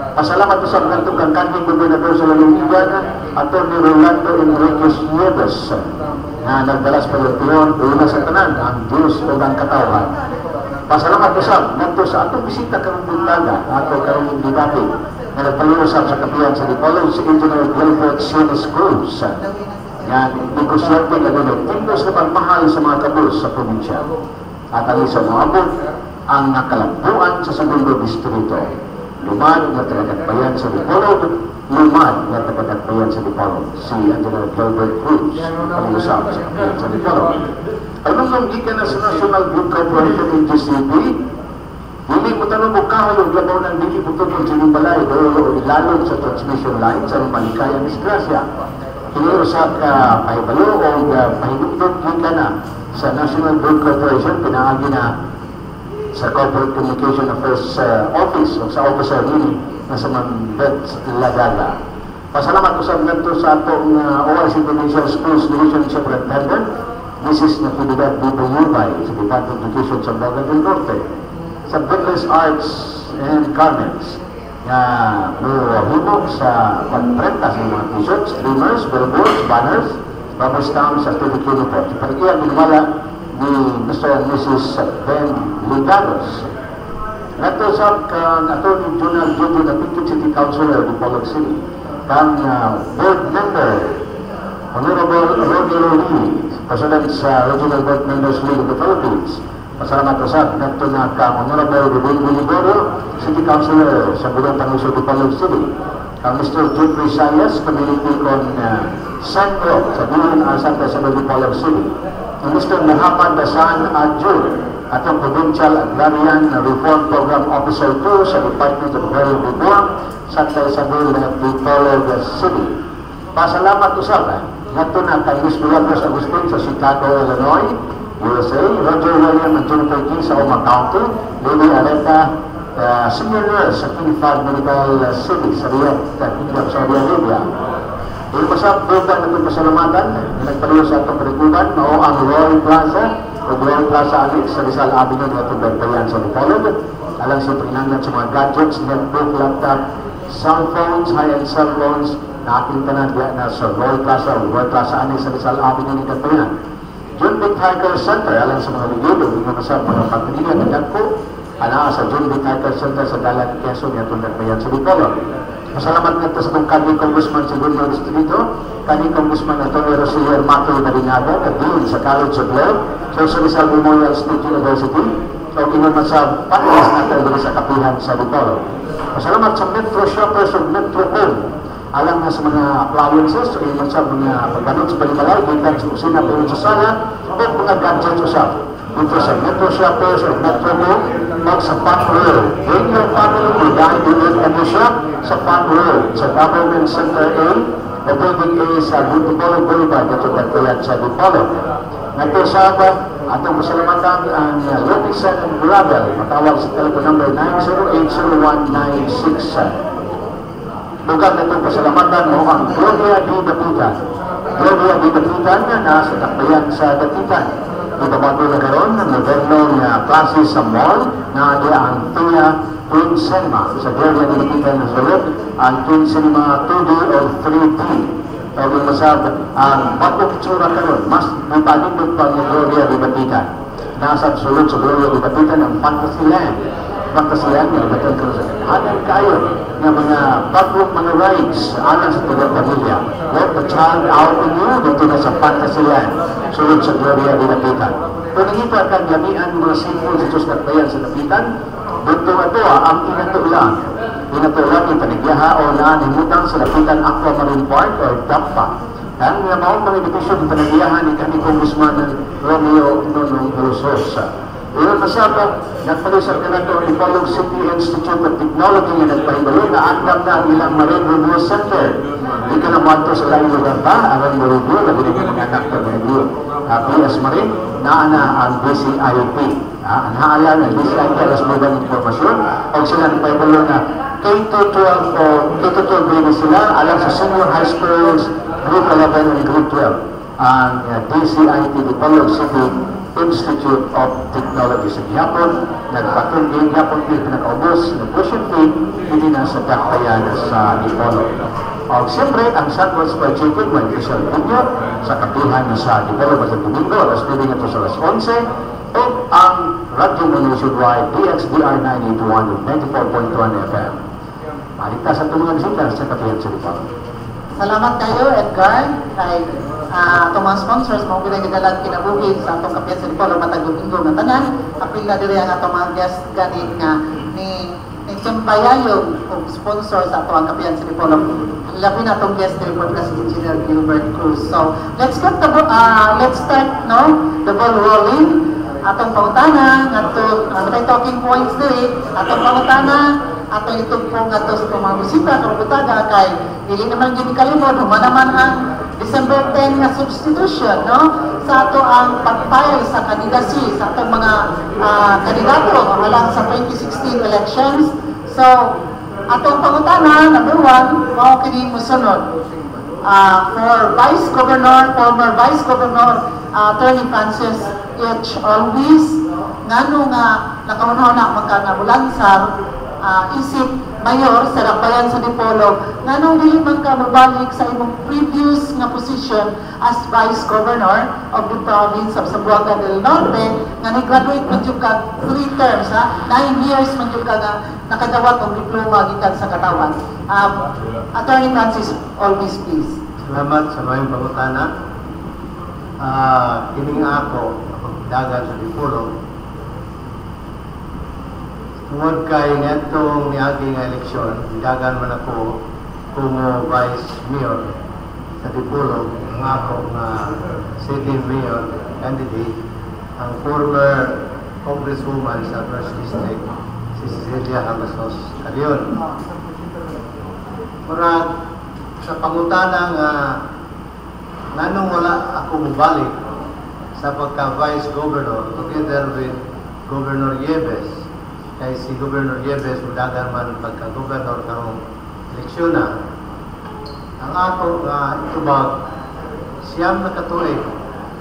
Pasalamat po sa mga kang Kanhi Gobernador sa Lalawigan, Atty. Rolando Enriquez Nieves, na nagdalas pa yung piyon, una sa tanan, ang Diyos o ang katawan. Pasalamat usab ngadto sa atong bisita karong buntaga ato karong debate nga nagpalusab sa kapihan sa Dipolog si Engineer Gilbert Sinis Cruz. Yan, negosyote na doon, tindos na pagmahal sa mga kabus sa probinsya. At ang isang maabot ang nakalampuan sa segundo distrito. Lumad na tagadagbayan sa Dipolog, lumad na tagadagbayan sa Dipolog. Si Engineer Gilbert Cruz, palusab sa kapihan sa Dipolog. Anong nang gikan na sa National Group Corporation in GCP, hindi mo tanong mo kahoy o labaw ng dili po ito kung sinimbalay o ilalong sa transmission line sa Malikaya, Disgrasya. Hiniro sa pahibalo o pahinugdog gikan na sa National Group Corporation, pinaagi na sa Corporate Communication Affairs Office o sa officer nini na sa Manbet Lagaga. Pasalamat ko sa ganito sa atong ORC Provincial Schools Division Superintendent, Mrs. Natividad Bibo Yubay sa Department of Education sa Baga del Norte, sa Brooklands Arts and Garments na himog sa pagprenta sa mga t-shirts, streamers, billboards, banners, rubber stamps, at TV uniforms. Pag-iyan minumala ni Mr. and Mrs. Ben Ligados. Nato sa Attorney General Jojo na Pickett City Councilor of Dipolog City, kang board member Honorable Rodero Lee, President sa Regional Board Members League of the Philippines. Pasalamat usab nato na kang Honorable Rodrigo Liborio, City Councilor sa Bulang Panguso Dipolog City. Kang Mr. Jeffrey Sayas, Community con Centro sa Bulang Santa Isabel Dipolog City. Kang Mr. Muhammad Dasan Adjur, atong Provincial Agrarian Reform Program Officer 2 sa Department of Rural Bulang, Santa Isabel Dipolog City. Pasalamat usab nato na kay Miss Milagros Agustin sa Chicago, Illinois, USA, Roger William and Jennifer King sa Oma County, Lady Areta, Senior Nurse sa King Fahd Medical City sa Riyadh, Kingdom, Saudi Arabia. Doon pasap, doon na itong pasalamatan, nagpaliw sa itong perikuban, mao ang Royal Plaza, o Royal Plaza Alex sa Rizal Avenue na itong Bagbayan sa Dipolog. Alang sa pinangat sa mga gadgets, netbook, laptop, cell phones, high-end cell phones, nakakita na diya na sa Royal Plaza o Royal Plaza Alex sa Rizal Avenue ni Bagbayan. John Vic Hiker Center, alang sa mga ligido, hindi mo sa mga pagpilihan ng dagko, ana sa John Vic Hiker Center sa Dalan Quezon na itong Bagbayan sa Dipolog. Masalamat nga ito sa kong Kani Congressman sa Segundo Distrito, Kani Congressman Antonio Rosilio Mato Narinaga, na Dean sa College of Law, sa Rizal Memorial State University, o kinunod sa Panglas natin sa kapihan sa Dipolog. Masalamat sa Metro Shoppers of Metro Home, alam na sa mga appliances, o yung sa mga pagbanot sa Balibalay, gitan sa kusina, pero sa sala, o mga gadgets usap. Dito sa Metro Shoppers of Metro Home, o sa Fun World. Bring your family to dine in and shop sa Fun World, sa Government Center A, o Building A sa Dipolog Boulevard, at sa Bagbayan sa Dipolog. Ito sa atong pasalamatan ang Lopizan and Gravel, matawag sa telephone number 908-0196. Lugar na itong pasalamatan mo ang Gloria Di Dapitan. Gloria Di Dapitan na nasa takbayan sa Dapitan. Ibabago na karoon ng modernong klase sa mall na ang Tia Twin Cinema. Sa Gloria Di Dapitan na sulod, ang Twin Cinema 2D o 3D. Tawag masab ang bagong tsura karoon, mas napanimod pa ng Gloria Di Dapitan. Nasa sulod sa Gloria Di Dapitan ang Fantasyland. Fantasyland na ibatang karoon sa hanan kayo ng mga bagong mga rides alang sa tulang pamilya. Let the child out in you, dito na sa Fantasyland, sulod sa Gloria Di Dapitan. Kung nangito ang lamian mga simple sa Diyos Bagbayan sa Dapitan, dito ito ang inatulang. Inatulang yung panigyaha o naanimutang sa Dapitan Aquamarine Park o DAPA. Ang maong mga invitation yung panigyahan ni kami Congressman Romeo Nonong Rososa. Iyon masabag, nagpalisar ka na ito ang Dipolog City Institute of Technology na nagpahibalo na andam na ang ilang Marine Review Center. Hindi ka naman ito sa laing lugar pa, ang review, labi rin yung mga anak na review. PS Marine, naana ang DCIP. Naala na DCIP alas mo ng informasyon. O sila nagpahibalo na K-12 o K-12 grade sila, alam sa senior high schools, Group 11 and Group 12. Ang DCIP, Dipolog City Institute of Technology sa Gihapon, nagpatungin Gihapon din pinag-aubos ng tuition fee, hindi na sa Dakbayan sa Dipolog. O siyempre, ang Sunwest Budgeted may official video sa kapihan sa Dipolog sa Domingo, alas 9 ito sa alas 11, o ang Radyo mo nationwide, DXDR 981, 94.1 FM. Maligtas sa itong mga bisita sa Kapihan sa Lipolo. Salamat kayo, Edgar, kay itong mga sponsors, mga pinagdalag kinabuhi sa itong Kapihan sa Lipolo, matag Domingo na tanan. Apil na diri ang itong mga guest ganin nga ni Sumpayayong o sponsor sa itong Kapihan sa Lipolo. Labi na itong guest report na si Engineer Gilbert Cruz. So, let's start the ball rolling. Atong pangutana, atong talking points diri, atong pangutana, atong itugpong ato sa mga musika, atong butaga, kay hindi naman ginikalimod, humanaman ang December 10 nga substitution, no? Sa ato ang pag-file sa candidacy, sa atong mga kandidato, alang sa 2016 elections. So, atong pangutana, number 1, mao kini mosunod. For Vice Governor, former Vice Governor Attorney Francis H. Always, ngano nga nakaunahon na magkangabulansar isip mayor sa Dakbayan sa Dipolo, ngano dili man ka mabalik sa imong previous nga position as Vice Governor of the province of Zamboanga del Norte, nga ni-graduate man jud ka 3 terms, 9 years man jud ka nga nakadawat og diploma gikan sa katawan. Attorney Francis Always, please. Salamat sa mga pangutana. Kining ako dagan sa Dipolo. Tungod kay ngatong niaging eleksyon, dagan man ako como Vice Mayor sa Dipolo, ang ako nga City Mayor candidate, ang former Congresswoman sa 1st District, si Cecilia Hamasos Carion. Murag sa pangutana nga nanong wala ako mubalik sa pagka-Vice Governor together with Governor Yebes, kay si Governor Yebes mudagan man pagka-Governor karong eleksyon na. Ang ako nga itubag siyam na katuig,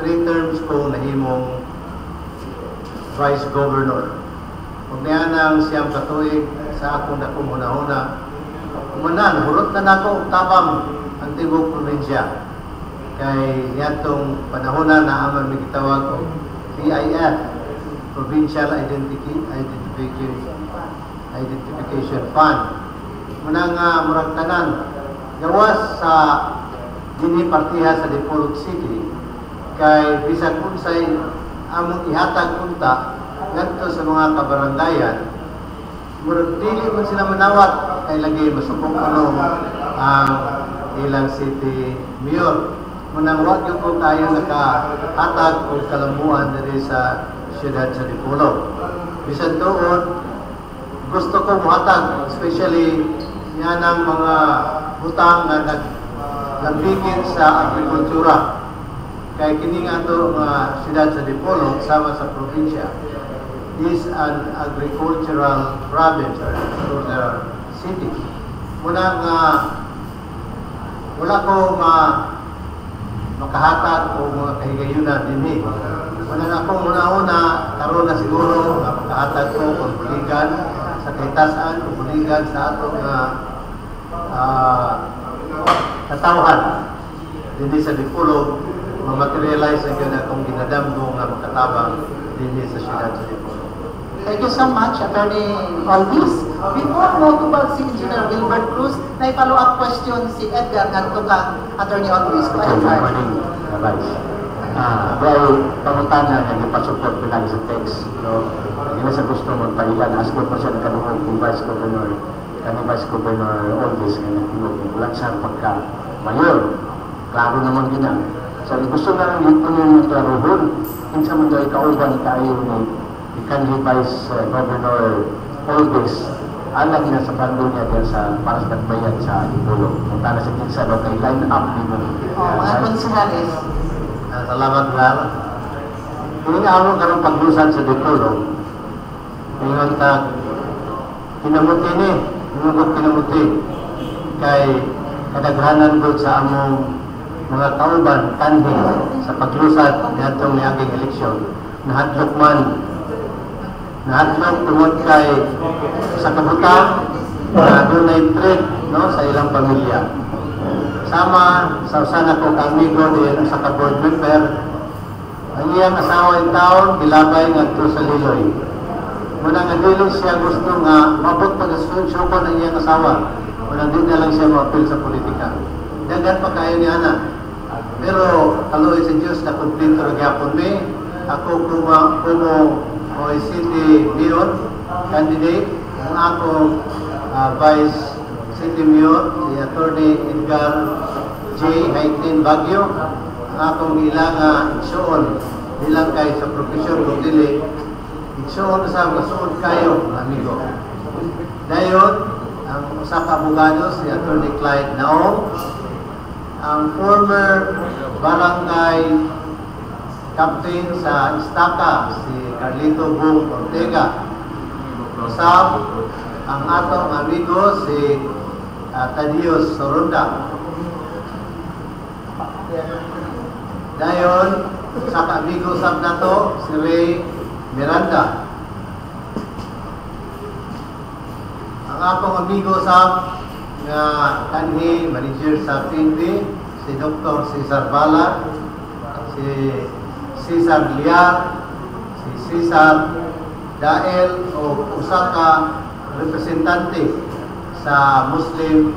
3 terms ko nahimong Vice Governor. Kung niyanang siyam katuig sa akong dakong una-una, kumanan, hurot na nako tabang ang tibok probinsya. Kay niyatong panahon na aman may gitawag o PIF, Provincial Identification Fund. Muna nga murag tanan, gawas sa dinipartiha sa Dipolog City, kay bisag unsay among ihatag unta ngadto sa mga kabarangayan, murag dili man sila manawat kay lagi masubok ano ang ilang city mayor. Munang wag yung po tayo nakahatag o kalambuan diri sa siyudad sa Dipolo. Bisan doon, gusto ko muhatag, especially yan ang mga butang na nagbigin sa agrikultura. Kaya kini nga ito mga siyudad sa Dipolo, sama sa probinsya, is an agricultural province or the city. Munang wala ko makahatag o mga kahigayunan din. Unang akong una-una, karoon na siguro na makahatag ko o buligan sa kahitasan o buligan sa atong katawhan. Hindi sa Dipolo, ma-materialize ang yun akong ginadamgo nga makatabang din sa siyudad sa Dipolo. Thank you so much, Attorney Always. Before mo tubag si Engineer Gilbert Cruz, na follow-up question si Edgar ngadto kang Attorney Always. Go ahead, Good morning, Vice. Well, pangutana nga ipasuport pinag sa text. No? Hindi sa gusto mo pailan, asko pa siya kanunong kung Vice Governor, Vice Governor Always, nga nagtulog. Wala siya pagka-mayor. Klaro naman gina. So, gusto na lang yung panunong klarohon. Kinsa mo daw ikauban tayo ni kanhi Vice Governor Always. Alam niya sa bando niya din sa para sa Dakbayan sa Dipolo. Kung tala sa kinsa daw kay line up din mo. Mga konsuhalis. Salamat, Lara. Kung nga karong paglusan sa Dipolo, ngayon kinamuti ni, kinamuti kay kadaghanan doon sa among mga kauban, tanhin sa paglusad nitong niyaging eleksyon. Nahadlok tungod kay sa kabutang na doon ay trade sa ilang pamilya. Sama sa usan akong amigo din sa ka-board member, Ang iyang asawa yung taon, gilabay nga ito sa Liloy. Muna nga dili siya gusto nga mabot pag-suko ng iyang asawa. Muna di na lang siya ma-appeal sa politika. Dagan pa kayo ni Ana. Pero kaluoy sa Diyos na kumplito rin yapon mi. Ako kumo City Mayor candidate. Ang ako Vice City Mayor, si Attorney Edgar J. Haitin Baguio. Ang akong ilang igsoon, ilang kayo sa profesyon kung dili, igsoon sa masuod kayo, amigo. Dayon, ang usa ka abogado, si Attorney Clyde Naong, ang former barangay captain sa Estaca, si Carlito Bung Ortega. Usap, ang atong amigo, si Tadios Soronda. Dayon, sa kaabigo sab na to, si Ray Miranda. Ang akong amigo sab nga kanhi manager sa PNP, si Dr. Cesar Bala, si Cesar Liar, si Cesar Dael o usa ka representante sa Muslim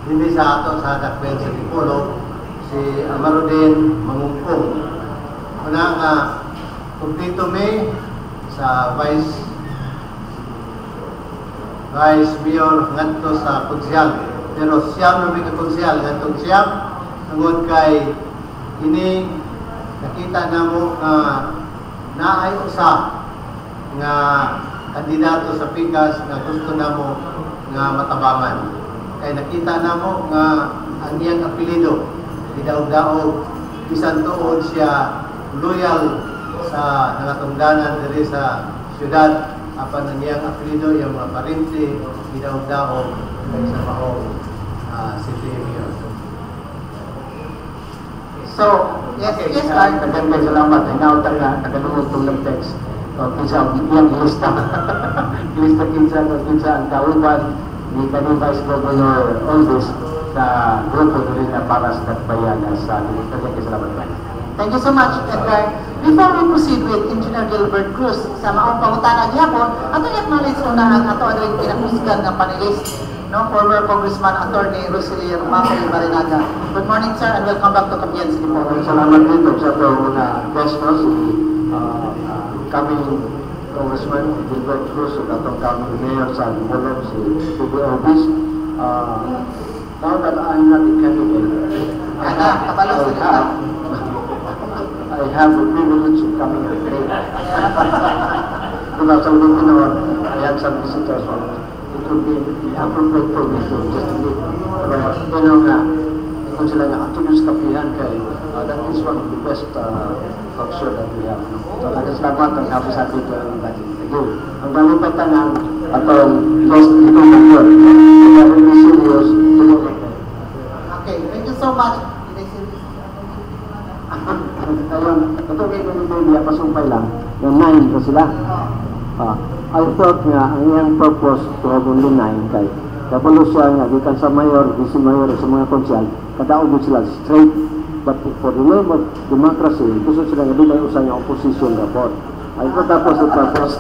hindi sa ato sa Dakwen sa Tipolo, si Amarudin Mangungkong. Una nga, kumplito mi sa Vice Mayor ngadto sa konsyal. Pero siyam na may konsyal ngadto siyam tungod kay ini nakita namo nga naay usa nga kandidato sa Pikas nga gusto namo nga matabangan. Kaya nakita namo nga ang iyang apelido gidaog-daog bisan tuod siya loyal sa nangatungdanan diri sa syudad apan ang iyang apelido yung mga parente gidaog-daog sa mahong City Mayor. So, yes, Nagandang salamat. Inautan na, nagalungod itong ng text. Kinsa, yung lista. Lista kinsa ang kauban ni kanong Vice Governor Olvis sa grupo rin na para sa Bayan sa Diligencia. Salamat ba? thank you so much, Edgar. Before we proceed with Engineer Gilbert Cruz sa maong pangutana gyapon, ato i-acknowledge una ang ato ading pinahusgan nga panelist, no, former Congressman Attorney Roselier Macoy Barinaga. Good morning, sir, and welcome back to Campian City Hall. Salamat dito sa itong guest no, si coming Congressman Gilbert Cruz at itong coming Mayor sa Dimolog, si P.B. Orbis. Now that I'm not a candidate, I have the privilege of coming here today. Because I'm looking at I had some visitors, so it would be appropriate for me to just leave. Pero kung sila nga activist kapihan kay that is one of the best talk show that we have. So nagkasalamat ang happy sa atin ito ang budget. Again, ang dalipatan ng atong lost itong mayor. Kaya rin ni serious, Okay, thank you so much. Ayun, ito kayo ng media, pasumpay lang, yung 9 ko sila. I thought nga, ang iyang purpose to have only 9 kay kabalo siya nga, gikan sa mayor, vice mayor, sa mga konsyal, kadaog sila straight. But for the name of democracy, gusto sila nga, di may usan yung opposition report. I thought that was the purpose.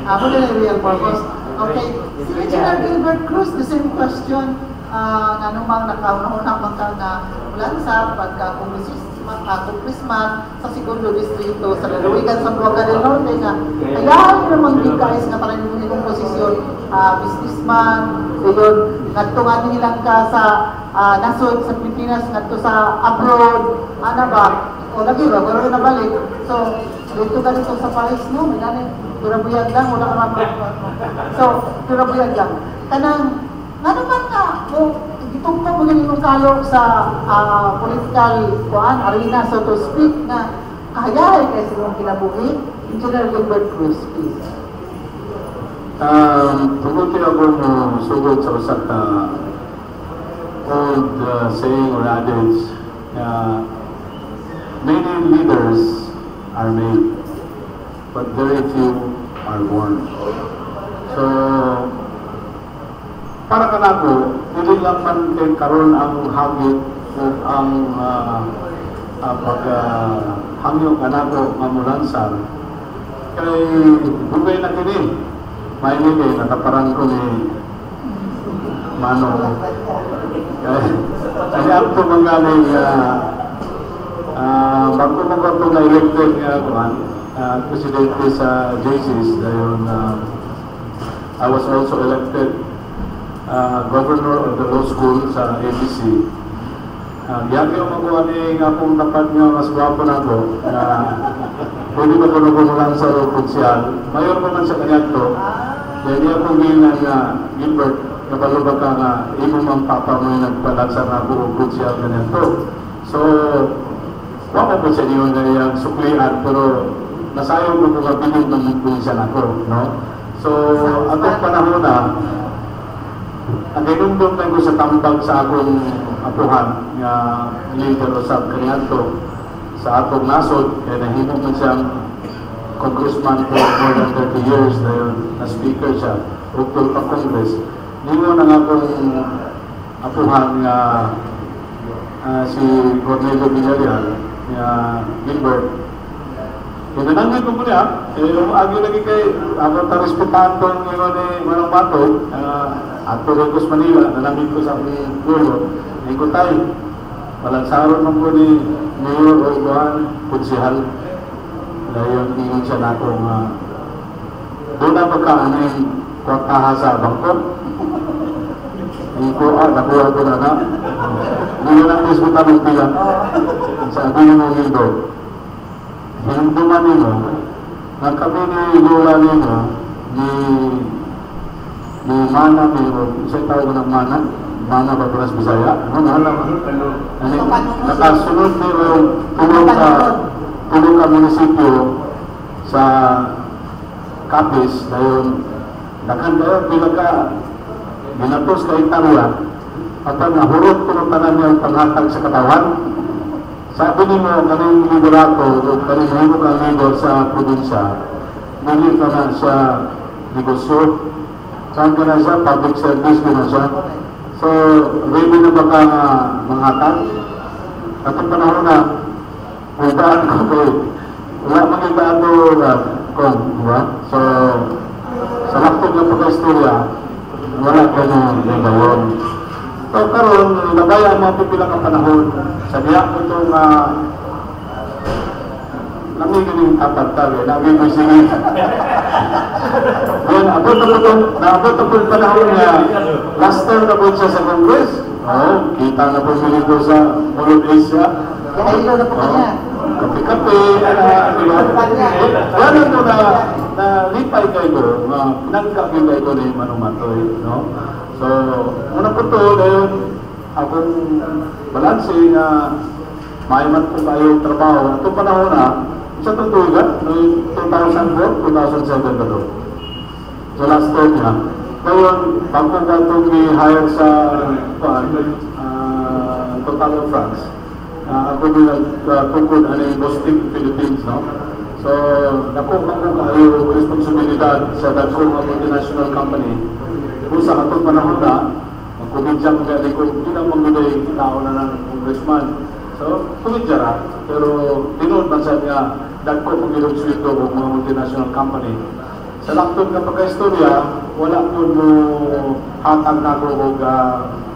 Ako din ang real purpose. Okay, si Engineer Gilbert Cruz, the same question. Anumang nakauna-una ka na mula sa pagka-congressman sa segundo distrito sa lalawigan sa Buanga del Norte nga kaya namang bigkais nga talang yung posisyon businessman yun nagtungan nilang ka sa nasod sa Pilipinas nagto sa abroad ano ba o lagi ba pero nabalik so dito ka dito sa Paris no may gani turabuyag lang wala ka mapag so turabuyag lang kanang ano man nga, itong po magaling mong kalo sa political arena, so to speak, na kahayay kayo sa mga kinabuhi, Engineer Gilbert Cruz, please. Tungkol ako mo sugod sa usap old saying or adage, many leaders are made, but very few are born. So, para ka nako, hindi lang man kay karon ang hagit o ang pag hangyo ka na ko mamulansan, kay bugay na kini, may ligay, nataparan ko ni Manong. Kaya ako manggaling, bago mo ko ito na-elected presidente sa JCs, dahil I was also elected governor of the law school sa ABC. Yagi ang magawa ni nga kung dapat nga mas gwapo na ko, pwede ba ko nagumulan sa konsyal. Mayor ko man sa kanya to, dahil niya kong ginan nga Gilbert, kabalubag ka nga, imo mang papa mo yung nagpalansa na buong konsyal ganyan to. So, wala po sa inyo na yung suklian, pero nasayang ko kung mabiling ng konsyal ako, no? So, atong panahon na, ang inundong na ko sa tambag sa akong apuhan nga leader o sub-kanyanto sa atong nasod, kaya nahimong man siyang congressman for more than 30 years na na speaker siya, utol pa Congress. Ningon ang akong apuhan nga si Cornelio Villarreal, nga Gilbert. Kaya nanangin ko mo niya, agi lagi kay ako ta-respetahan tong ni Manong Bato, ato Regos Manila, nanamit ko sa akong gulo, hindi ko tayo. Balansaron mo ko ni Mayor Oguan, Kunsihal, dahil ingon siya na akong doon na pagkaan yung kwartaha sa bangko. Hindi ko, nakuha ko na na. Hindi ko na mismo tanong pila. Sabi mo nito, hinumduman nimo, na kami ni Lola nimo, ni Mana nimo, isang tawag ng Mana ba Pinas Bisaya? Ano na alam? Nakasunod nimo, tulong ka munisipyo sa Capiz, dahil nakandayon binatos ka Italia, at nahurot ko ng tanan niya panghatag sa katawan. Sabi niyo, kaming liberato, kaming himo kang leader sa probinsya, naging ka na siya negosyo, saan ka na siya, public service ka na siya. So, ready na ba ka manghatag? At ang panahon na, uldaan ko kayo. Wala magandaan ko kung, diba? So, sa laktog ng pagka-istorya, wala ka na ngayon. So, karon nabaya ang mga pipilang ka panahon. Sabihan ko itong namigiling kapag-tabi, nabibisinig. Yan, naabot ako yung panahon niya. Last time na po siya sa Congress. Kita na po siya sa Mall of Asia. Kaya na po kanya. Kape-kape, yan ito na lipay kayo, pinagkakil kayo ni Manong Matoy, no? So, una po ito, dahil akong balanse na maiman po kayo trabaho. Ito panahon na, sa tutugan, noong 2004, 2007 ba ito? So, last term niya. Ngayon, bago ka itong i-hire sa Total of France, ako din nagtukod ang Boston, Philippines, no? So, nakuha ko kayo responsibilidad sa dagkong multinational company. Kung sa katong panahon na, magkumidya ko kaya ko, hindi lang maguday tao na ng congressman. So, kumidya ra. Pero, tinood man sa niya, dagko kong ilog-swito o mga multinational company. Sa laktod na pagka-istorya, wala po mo hatag na ko o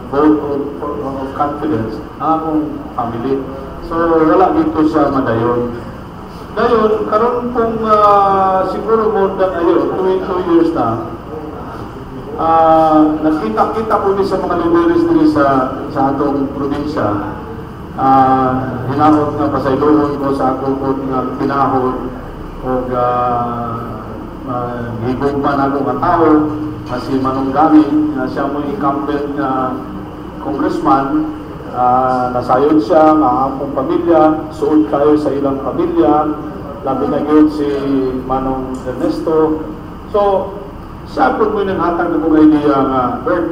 vote of confidence ang akong family. So, wala dito siya madayon. Ngayon, karon pong siguro more than 22 years na, nakita-kita po din sa mga leaders din sa atong probinsya. Hinahot nga pasayloon ko sa akong pinahod o higugman akong katao na si Manong Gami, siya mo incumbent na congressman. Nasayod siya ng akong pamilya, suod kayo sa ilang pamilya, labi na yun si Manong Ernesto. So, siya po mo nanghatag na kong idea nga, Bert,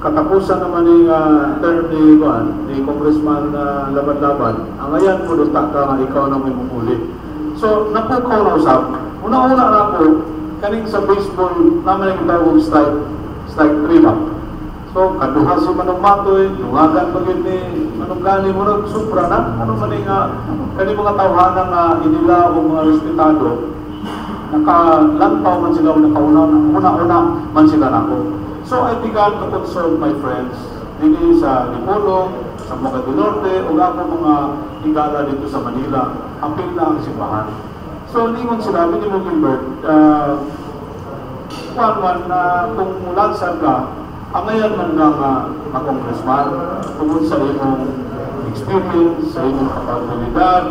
katapusan naman ni term ni Congressman Laban-Laban, ang ayan po doon ka nga ikaw na may mumuli. So, napukaw na usap. Una-una na po, kaning sa baseball naman yung tawag strike 3 lang. So, kaduha si Manong Matoy, dungagan pa yun ni Manong Gani, murag supra na, ano man nga, kani mga tawhanan na inila o mga respetado, nakalantaw man sila o nakauna-una man sila nako. So, I began to consult my friends, dito sa Dipolog, sa Moca del Norte, o ako mga higala dito sa Manila, apil na ang simbahan. So, ningon sila, ni mo Gilbert, kung mulansan ka, angayan man lang mag-congressman tungkol sa imong experience, sa imong kapabilidad,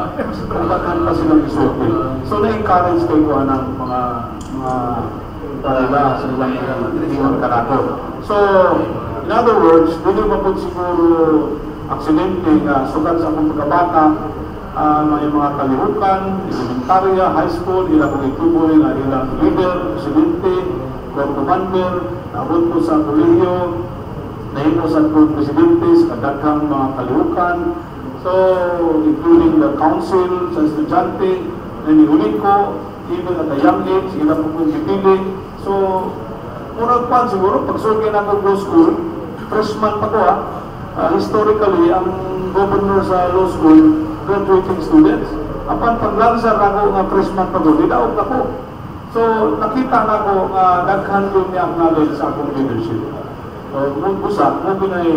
kung bagan pa silang isulti. So, na-encourage kayo ko ng mga talaga sa ilang ingon kanako. So, in other words, hindi ba po siguro aksidente nga sugat sa akong pagkabata, may mga kalihukan, elementarya, high school, ilang kong ituboy na ilang leader, presidente, Corps Commander, naabot po sa kolehiyo, nahimo sa presidente, sa kadaghang mga kalihukan, so including the council, sa estudyante, na nihuli ko, even at a young age, ilang po kong pipili. So, murag pa siguro, pag-surgay na ako law school, freshman pa ko historically, ang governor sa law school, graduating students. Apan paglansar ako nga freshman pa ko, nidaog ako. So, nakita na ko nga daghan yun niya knowledge sa akong leadership. So, busa, mo pinay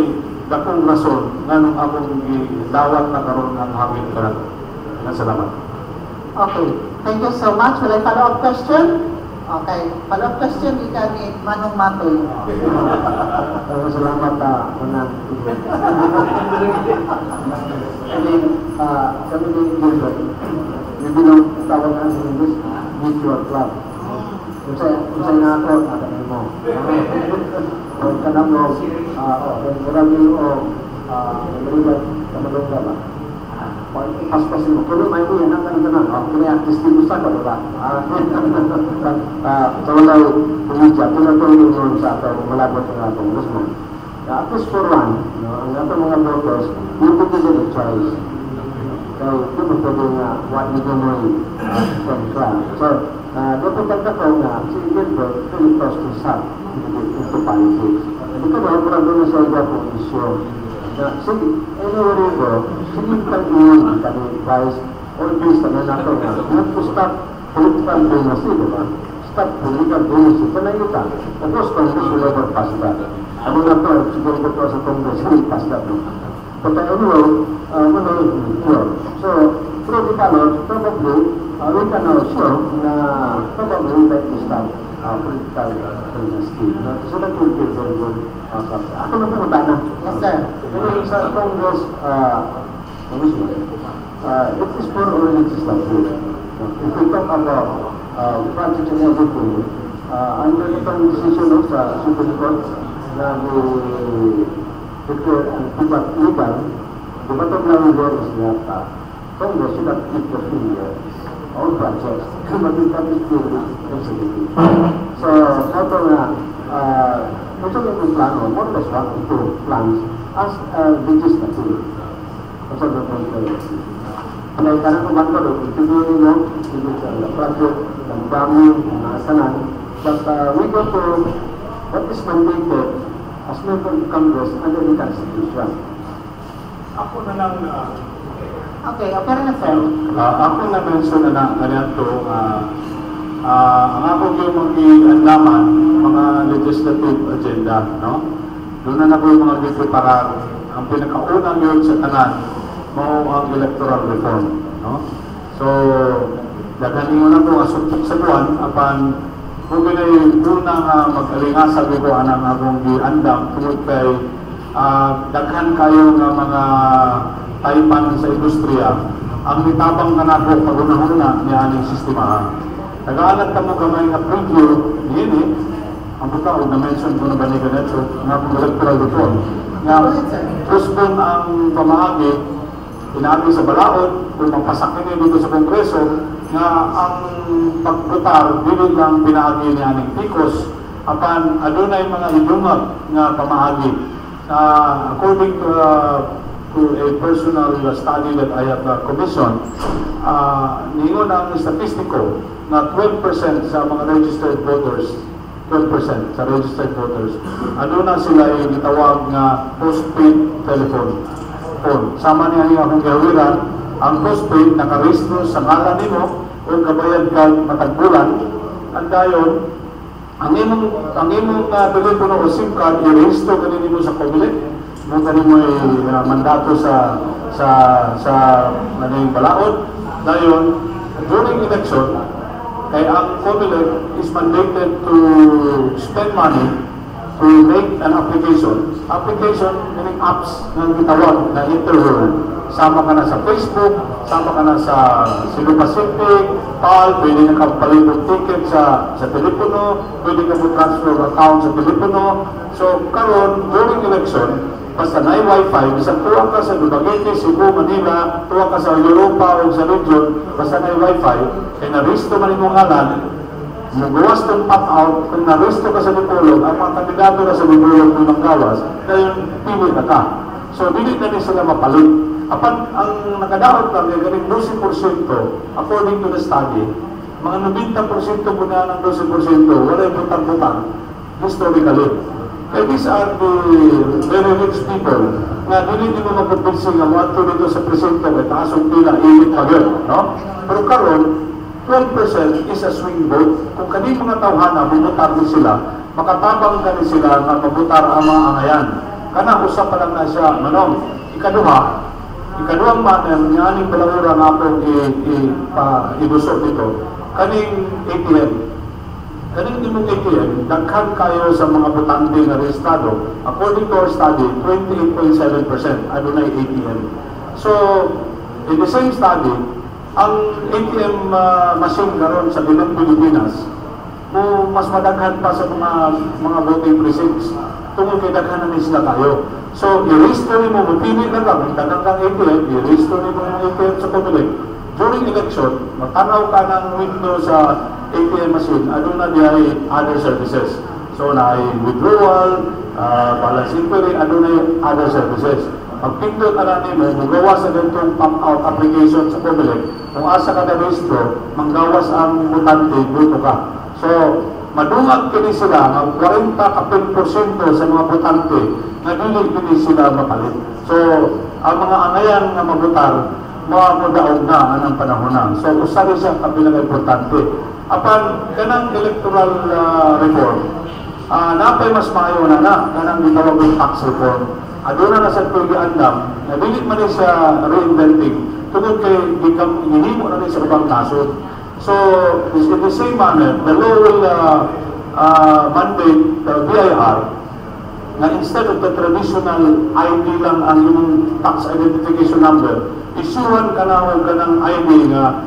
dakong rason nga nung akong dawat na karoon ng hangin ka na. Salamat. Okay, thank you so much. Will I follow-up question? Okay, follow-up question ika ni Manong Matoy. Salamat Manang. Kami ni Gilbert, may bilang tawag na sa English, mutual club. Kung sa'yo na ako, nakanin mo. Kung ka na mo, kung marami o nagalibat, kamalong ka ba? Pas-pasin mo. Kung may uyan, ang ganun. Kaya artistin mo sa ka, diba? Sa walay pumidya, pinatuloy mo sa ato, malabot ng atong gusto. At least for one, ang atong mga voters, you could give it a choice. So, ito mo pwede nga, what you do mo from club. So, dapat ko nga, si Gilbert, really close to some into politics. Hindi ka ba, parang doon sa iba pong issue. Sige, anywhere you go, sige kang iyon kami vice or based na nato nga. Not to stop political dynasty, diba? Stop political dynasty. Kanayin ka. Of course, Congress will never pass that. Ano na to, siguro ko to sa Congress, will pass that. But anyway, so, through the ballot, probably, we can also na probably like to stop political dynasty. So that will be very good. Ako na po na. Yes, sir. Anyway, sa Congress, it is for all legislative. If we talk about project and everything, under itong decision sa Supreme Court na declare ang tibat legal, the bottom line there is that Congress should not keep the finger all projects. But is purely legislative. So, ito nga, ito yung plano, more or less 1 or 2 plans as legislative. Ito yung plano. Kaya karang kumanto doon, ituloy mo, the project, ng dami, ng asanan. But we go to what is mandated as member of Congress under the Constitution. Ako na lang Okay, pero na sir. ako na-mention na ganito, ang ako yung mag-iandaman, mga legislative agenda, no? Doon na po yung mga gipreparar, ang pinakaunang yun sa tanan, mo ang electoral reform, no? So, daganin mo na po, asupok sa buwan, apan, kung pinay unang mag-alingasag ko anang akong giandam, tungkol kay daghan kayo ng mga taipan sa industriya, ang nitabang na nako pag-unahuna niya aning sistema. Nag-aalat ka mo kamay nga preview, yun ang butaw, na-mention ko na ba ni Ganetso, nga kung electoral reform. Nga, postpone ang pamahagi, inabi sa balaod, kung mapasakin dito sa Kongreso, nga ang pagbutar, dili lang pinahagi niya aning tikos, apan adunay mga idumag nga pamahagi. According to a personal study that I have commissioned, ningon ang statistiko na 12% sa mga registered voters 12% sa registered voters. Ano na sila ay gitawag nga postpaid telephone. Sama niya akong gawiran, ang postpaid nakarehistro sa ngalan nimo o kabayad ka matagbulan. Ang dayon, ang imong telepono o SIM card i-rehistro kanino mo sa COMELEC. Mo kanimo ay mandato sa naning balaod. Dayon, during election, kay ang COMELEC is mandated to spend money to make an application. Application, meaning apps na gitawag na interworld. Sama ka na sa Facebook, sama ka na sa Cebu Pacific, PAL, pwede na kapalit ng ticket sa telepono, pwede ka mo-transfer account sa telepono. So, karon during election, basta na Wi-Fi, isang tuwa ka sa Dumaguete, Cebu, Manila, tuwa ka sa Europa o sa region, basta na Wi-Fi, kaya na-resto man yung ngalan, magawas ng pop-out, kung na-resto ka sa Dipolog, ang mga kandidato na sa Dipolog ng Manggawas, ngayon, pili na ka. So, dili na rin sila mapalit. Apan, ang nakadaot lang, galing 12%, according to the study, mga 90% po na ng 12%, wala yung butang-butang, historically. Kaya these are the very rich people na hindi mo magpapilsing ang mga dito sa presento at taasong pila, ilit pa yun, no? Pero karon 12% is a swing vote. Kung kani mga tawhana, bumutar din sila, makatabang kani sila na mabutar ang mga angayan. Kana usap pa lang na siya, manong, ikaduhang manner, niyaning balawura na akong ibusok dito, kaning ATM. Kaning imong ATM, daghan kayo sa mga botante na rehistado. According to our study, 28.7% adunay ATM. So, in the same study, ang ATM machine karon sa Bilog Pilipinas, mas madaghan pa sa mga voting precincts. Tungkol kay daghan na sila tayo. So, i-register mo, mapili na lang, dagang kang ATM, i-register mo yung ATM sa COMELEC. During election, matanaw ka ng window sa ATM machine, ano na diya ay other services. So, na ay withdrawal, balance inquiry, ano na yung other services. Pag pindot na natin mo, magawas na ganitong pop-out application sa COMELEC, kung asa ka na-registro, manggawas ang mutante, buto ka. So, madungag kini sila ng 40% sa mga botante na dili sila mapalit. So, ang mga angayan na mabutar, mamudaog na anang panahon na. So, usari siya kabilang importante. Apan, kanang electoral reform, napay mas maayo na kanang gitawag ng tax reform. Aduna na sa pag-iandam, na dili man siya reinventing, tungkol kay ginimo na rin sa ibang nasod. So, in the same manner, the law will mandate the BIR na instead of the traditional ID lang ang yung tax identification number, isuhan ka na o ka ng ID nga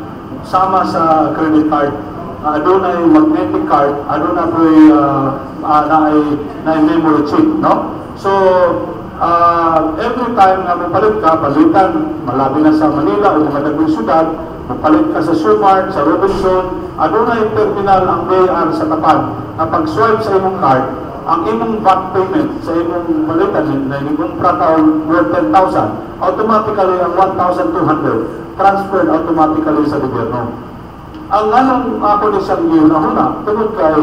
sama sa credit card, aduna yung magnetic card, aduna po na memory chip, no? So, every time na mapalit ka, palitan, malabi na sa Manila o mga dagong syudad, mapalit ka sa Sumart, sa Robinson, aduna yung terminal ang BIR sa tapat. Na pag-swipe sa imong card, ang imong VAT payment sa imong palitan na inumpra taon worth 10,000, automatically ang 1,200 transferred automatically sa gobyerno. Ang anong ako ni siyang gihuna, tungkol kay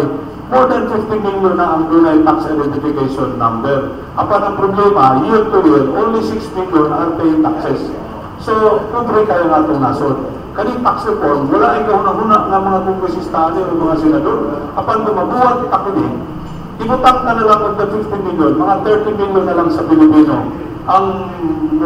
more than 50 million na ang dunay tax identification number. Apan ang problema, year to year, only 6 million are paying taxes. So, kubre kayo nga itong nasod. Kaning tax reform, wala ay kahuna-huna ng mga kongresista o mga senador. Apan mabuhat takini, ibutang ka na lang ng 50 million, mga 30 million na lang sa Pilipino. Ang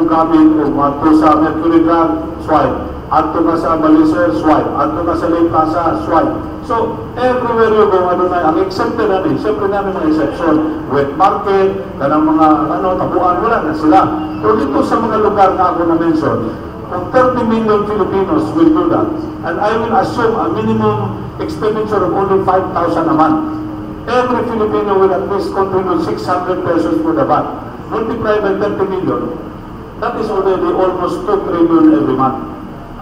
gamit o ato sa Mercury Drug, swipe. Ato ka sa Baliser, swipe. Ato ka sa Lake Plaza, swipe. So, everywhere you go, ano na, ang exempted na rin, siyempre namin mga exception, wet market, kanang mga, tabuan, wala na sila. Pero dito sa mga lugar na ako na-mention, kung 30 million Filipinos will do that, and I will assume a minimum expenditure of only 5,000 a month, every Filipino will at least contribute 600 pesos for the VAT. Multiply by 30 million, that is already almost 2 trillion every month.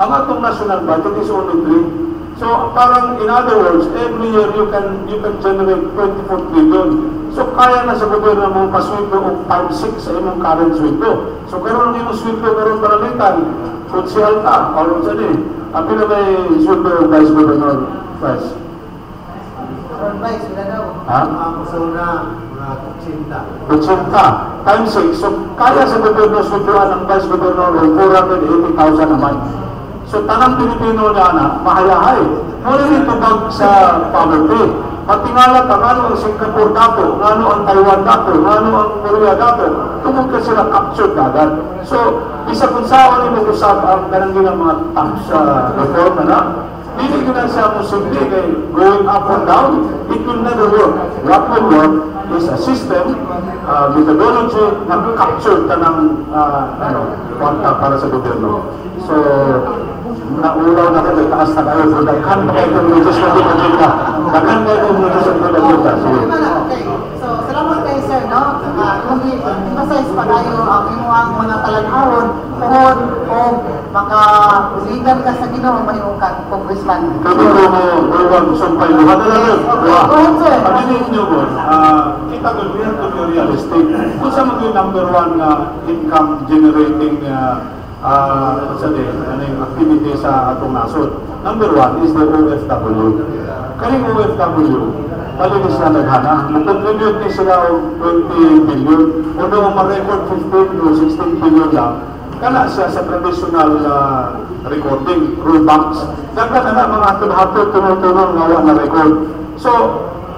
Ang atong national budget is only 3. So, parang in other words, every year you can generate 24 trillion. So, kaya na sa gobyerno mong pasweldo o 5-6 sa imong current sweldo. So, karon ang imong sweldo karon barangay, konsyal ka, o sa ni, apila may sweldo Vice Governor, Vice? Vice, wala daw. Ha? Mga kusuna, mga 80. Times 6. So, kaya sa gobyerno subuan ng Vice Governor ng 480,000 a month. So, tanang Pilipino na mahayahay. Muli nito bag sa poverty. Matingala ka, ngano ang Singapore dato, ngano ang Taiwan dato, ngano ang Korea dato, tungkol ka sila captured agad. So, isa kung saan ni mag-usap ang ganang mga tax reform na, hindi ko na siya posible kay going up or down, it will never work. What will work is a system, methodology na capture ka ng kwarta para sa gobyerno. So, naulaw na kayo, taas na kayo, daghan na kayo kung medyo sa gobyerno. Daghan kayo kung medyo sa gobyerno. Okay. So, salamat kayo, sir, no? Emphasize pa kayo ang imuang mga talanawon kung o makaligan ka sa Ginoo mahimong ka congressman. Kami ko mo, huwag sumpay mo. Ano lang yun? Go ahead, sir. Paginin nyo po, kita ko, we have to be realistic. Kung sa mga number one income generating activity sa atong nasod. Number one is the OFW. Kaling OFW, malinis na naghana. Mag-contribute ni sila o 20 billion. Although ma-record 15 to 16 billion lang, kana siya sa traditional recording, rule banks. Dapat na mga hatod-hatod, tunong-tunong ngawa na record. So,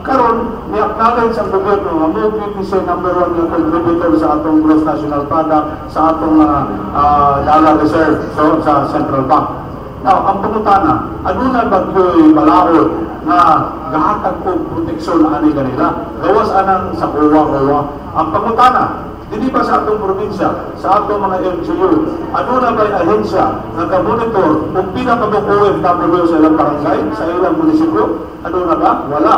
karon ni-acknowledge ang gobyerno nga mo siya number one na contributor sa atong gross national product, sa atong dollar reserve sa central bank. Now, ang pangutana, ano na bagyo'y balaod na gahatag ko proteksyon ani kanila? Gawas anang sa uwa-uwa. Ang pangutana, hindi ba sa atong probinsya, sa atong mga LGU, ano na ba'y ahensya na ka-monitor kung pinakabang OFW sa ilang barangay, sa ilang munisipyo? Ano na ba? Wala.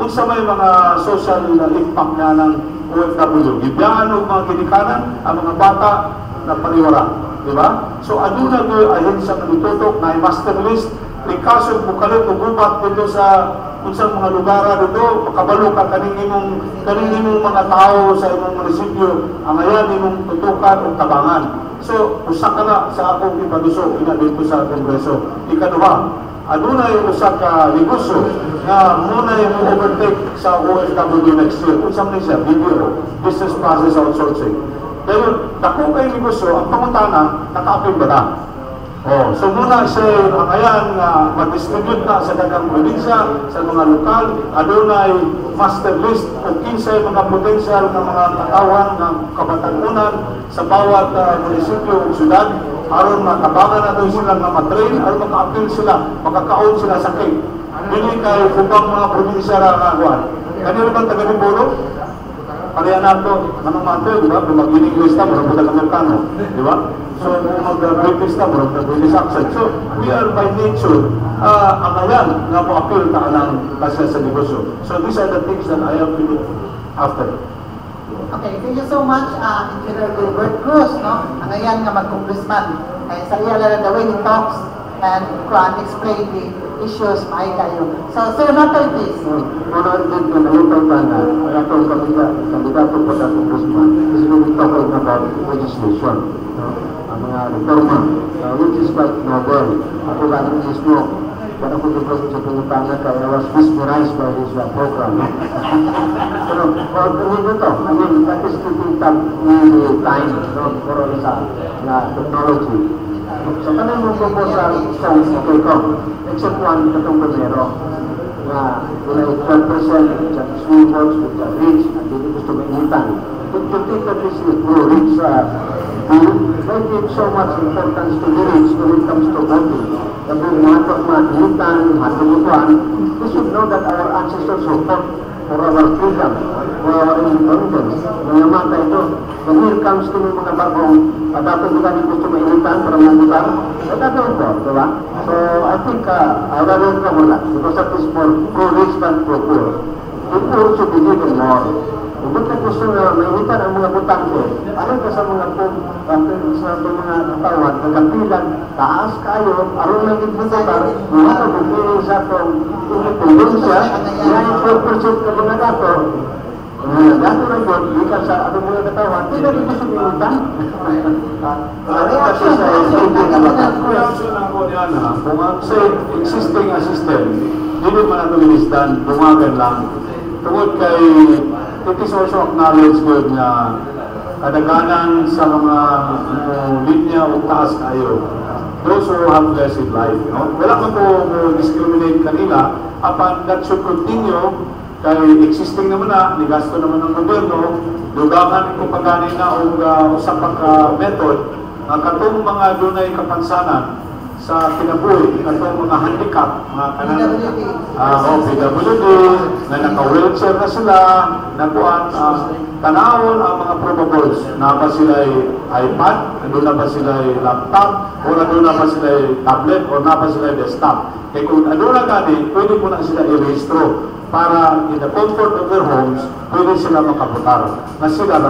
Kung sa may mga social impact na ng OFW, gibiyaan o mga ginikanan, ang mga bata na paniwala. Diba? So, ano na ba'y ahensya na itutok na master list, may kaso bukalit o gubat dito sa unsang mga lugar dito, makabalo ka kaning imong mga tao sa imong munisipyo, ang ayan imong tutukan o tabangan. So, usa ka na sa akong ipaduso, ina dito sa Kongreso. Ikaduha, adunay usa ka negosyo nga muna yung overtake sa OFW next year. Unsang ni siya, BPO, Business Process Outsourcing. Pero, dako kay negosyo, ang pangutana, naka-apil ba na? Oh, so muna siya ang ayan mag-distribute na sa dagang probinsya, sa mga lokal, adunay master list kung kinsay mga potensyal ng mga katawan ng kabatanunan sa bawat munisipyo o syudad, aron matabangan na doon sila nga matrain, aron maka-appeal sila, makakaon sila sa cake. Dili kay kubang mga probinsya na kuwan. Kanino ba taga-Mindoro? Kaya nato, anong mato, di ba? Kung mag-English na, marang putal Amerikano, di ba? So, kung mag-British na, marang British accent. So, we are by nature, ang ayan nga po appeal ta ng kasya sa negosyo. So, these are the things that I have to do after. Okay, thank you so much, Engineer Gilbert Cruz, no? Ang ayan nga mag-congressman. Ay, sa iya lang the way he talks and explain the issues may kayo. So, sir, not like this. Una din na nalutaw ka na atong kandidato po sa congressman is really talking about legislation. Ang mga reforma, which is quite novel. Ako ganun mismo, kung ako dito sa Pilipinas, kaya I was mesmerized by his program. Pero, pagkakas ito, I mean, that is keeping up with the time, for sa technology. So, kanang mo proposal songs, okay ko, except one katong primero, na wala 12% sa swing votes, sa reach, at hindi gusto mainitan. To take at least the pro-reach bill, they give so much importance to the reach when it comes to voting. Kung mainitan, matulutuan, we should know that our ancestors fought for our freedom, for our independence. Mga mata ito, when here comes to mga bagong dapat kita di gusto mainitan para mabutan, dapat ito, diba? So, I think, I rather ko mula, because that is more pro-rich than pro-poor. The poor should be given more. Kung ka gusto na mainitan ang mga butante, ano ka sa mga katawan, nagkapilan, taas kayo, aron lang ibubutan, mga kabupiling sa itong independensya, na yung 4% ka mga dato, dato lang yun, hindi ka sa ano mga katawan, hindi na rin gusto mainitan. Kasi sa reaction ako niyan ha, kung ang existing assistant, hindi man ito ministan, bumagan lang. tungod kay it is also acknowledged good na kadaganan sa mga linya o taas kayo, those who have blessed life, no? Wala man po discriminate kanila, apan that should continue, kay existing naman na, nigasto naman ng gobyerno, lugangan ko pagani na o usapang method, nga katong mga dunay kapansanan sa kinabuhi, katong mga handicap, mga kanang PWD, na naka-wheelchair na sila, nakuan, tanawon ang mga probables, na ba sila iPad, nandun na ba sila laptop, o nandun na ba sila tablet, o na ba sila desktop. Kaya kung ano na gani, pwede po na sila i-registro para in the comfort of their homes, pwede sila makaputar na sila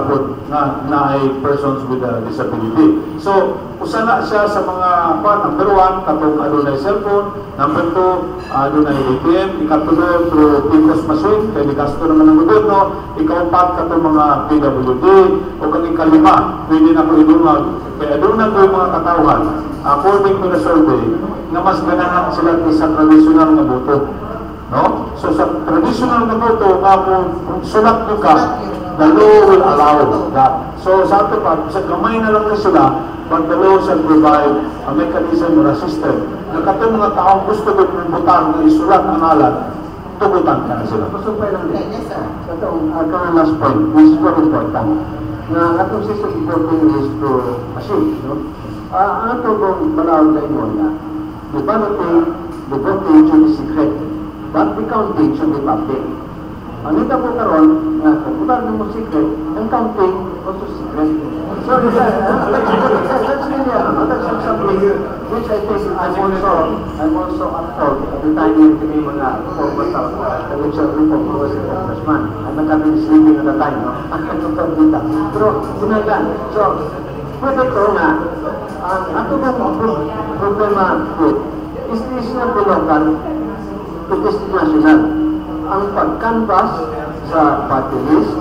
na ay persons with a disability. So, usana siya sa mga number 1, katong adunay cellphone, number 2, adunay ATM, ikatulog through PICOS machine, kaya gasto naman ng gobyerno, ikaw-4, katong mga PWD, o kang ikalima, pwede na ko ilumag. Kaya adunay ko yung mga katauhan, according to the survey, nga mas ganahan sila sa traditional na boto. No? So sa traditional na boto, kung sulat mo ka, the law will allow that. So sa ato pa, sa kamay na lang na sila, but the law shall provide a mechanism or a system na katong mga taong gusto ko pumuntar na isulat ang alat, tugutan ka na sila. Masupay lang din. Yes, sir. Katong last point, which is very important, na atong system reporting is to achieve, no? Ang atong balawag na imo na, the balloting, the voting should be secret, but the counting should be public. Ang ito po karon, kung mo secret, ang counting also secret. So, that's really that's something which I think I'm also at fault at the time yung tingin mga former staff, which are report was a congressman. I'm not having sleeping at the time, no? Pero, gunagan. So, pwede ko nga, ang ato bang problema po, is not the local, it is national. Ang pag-canvas sa party list,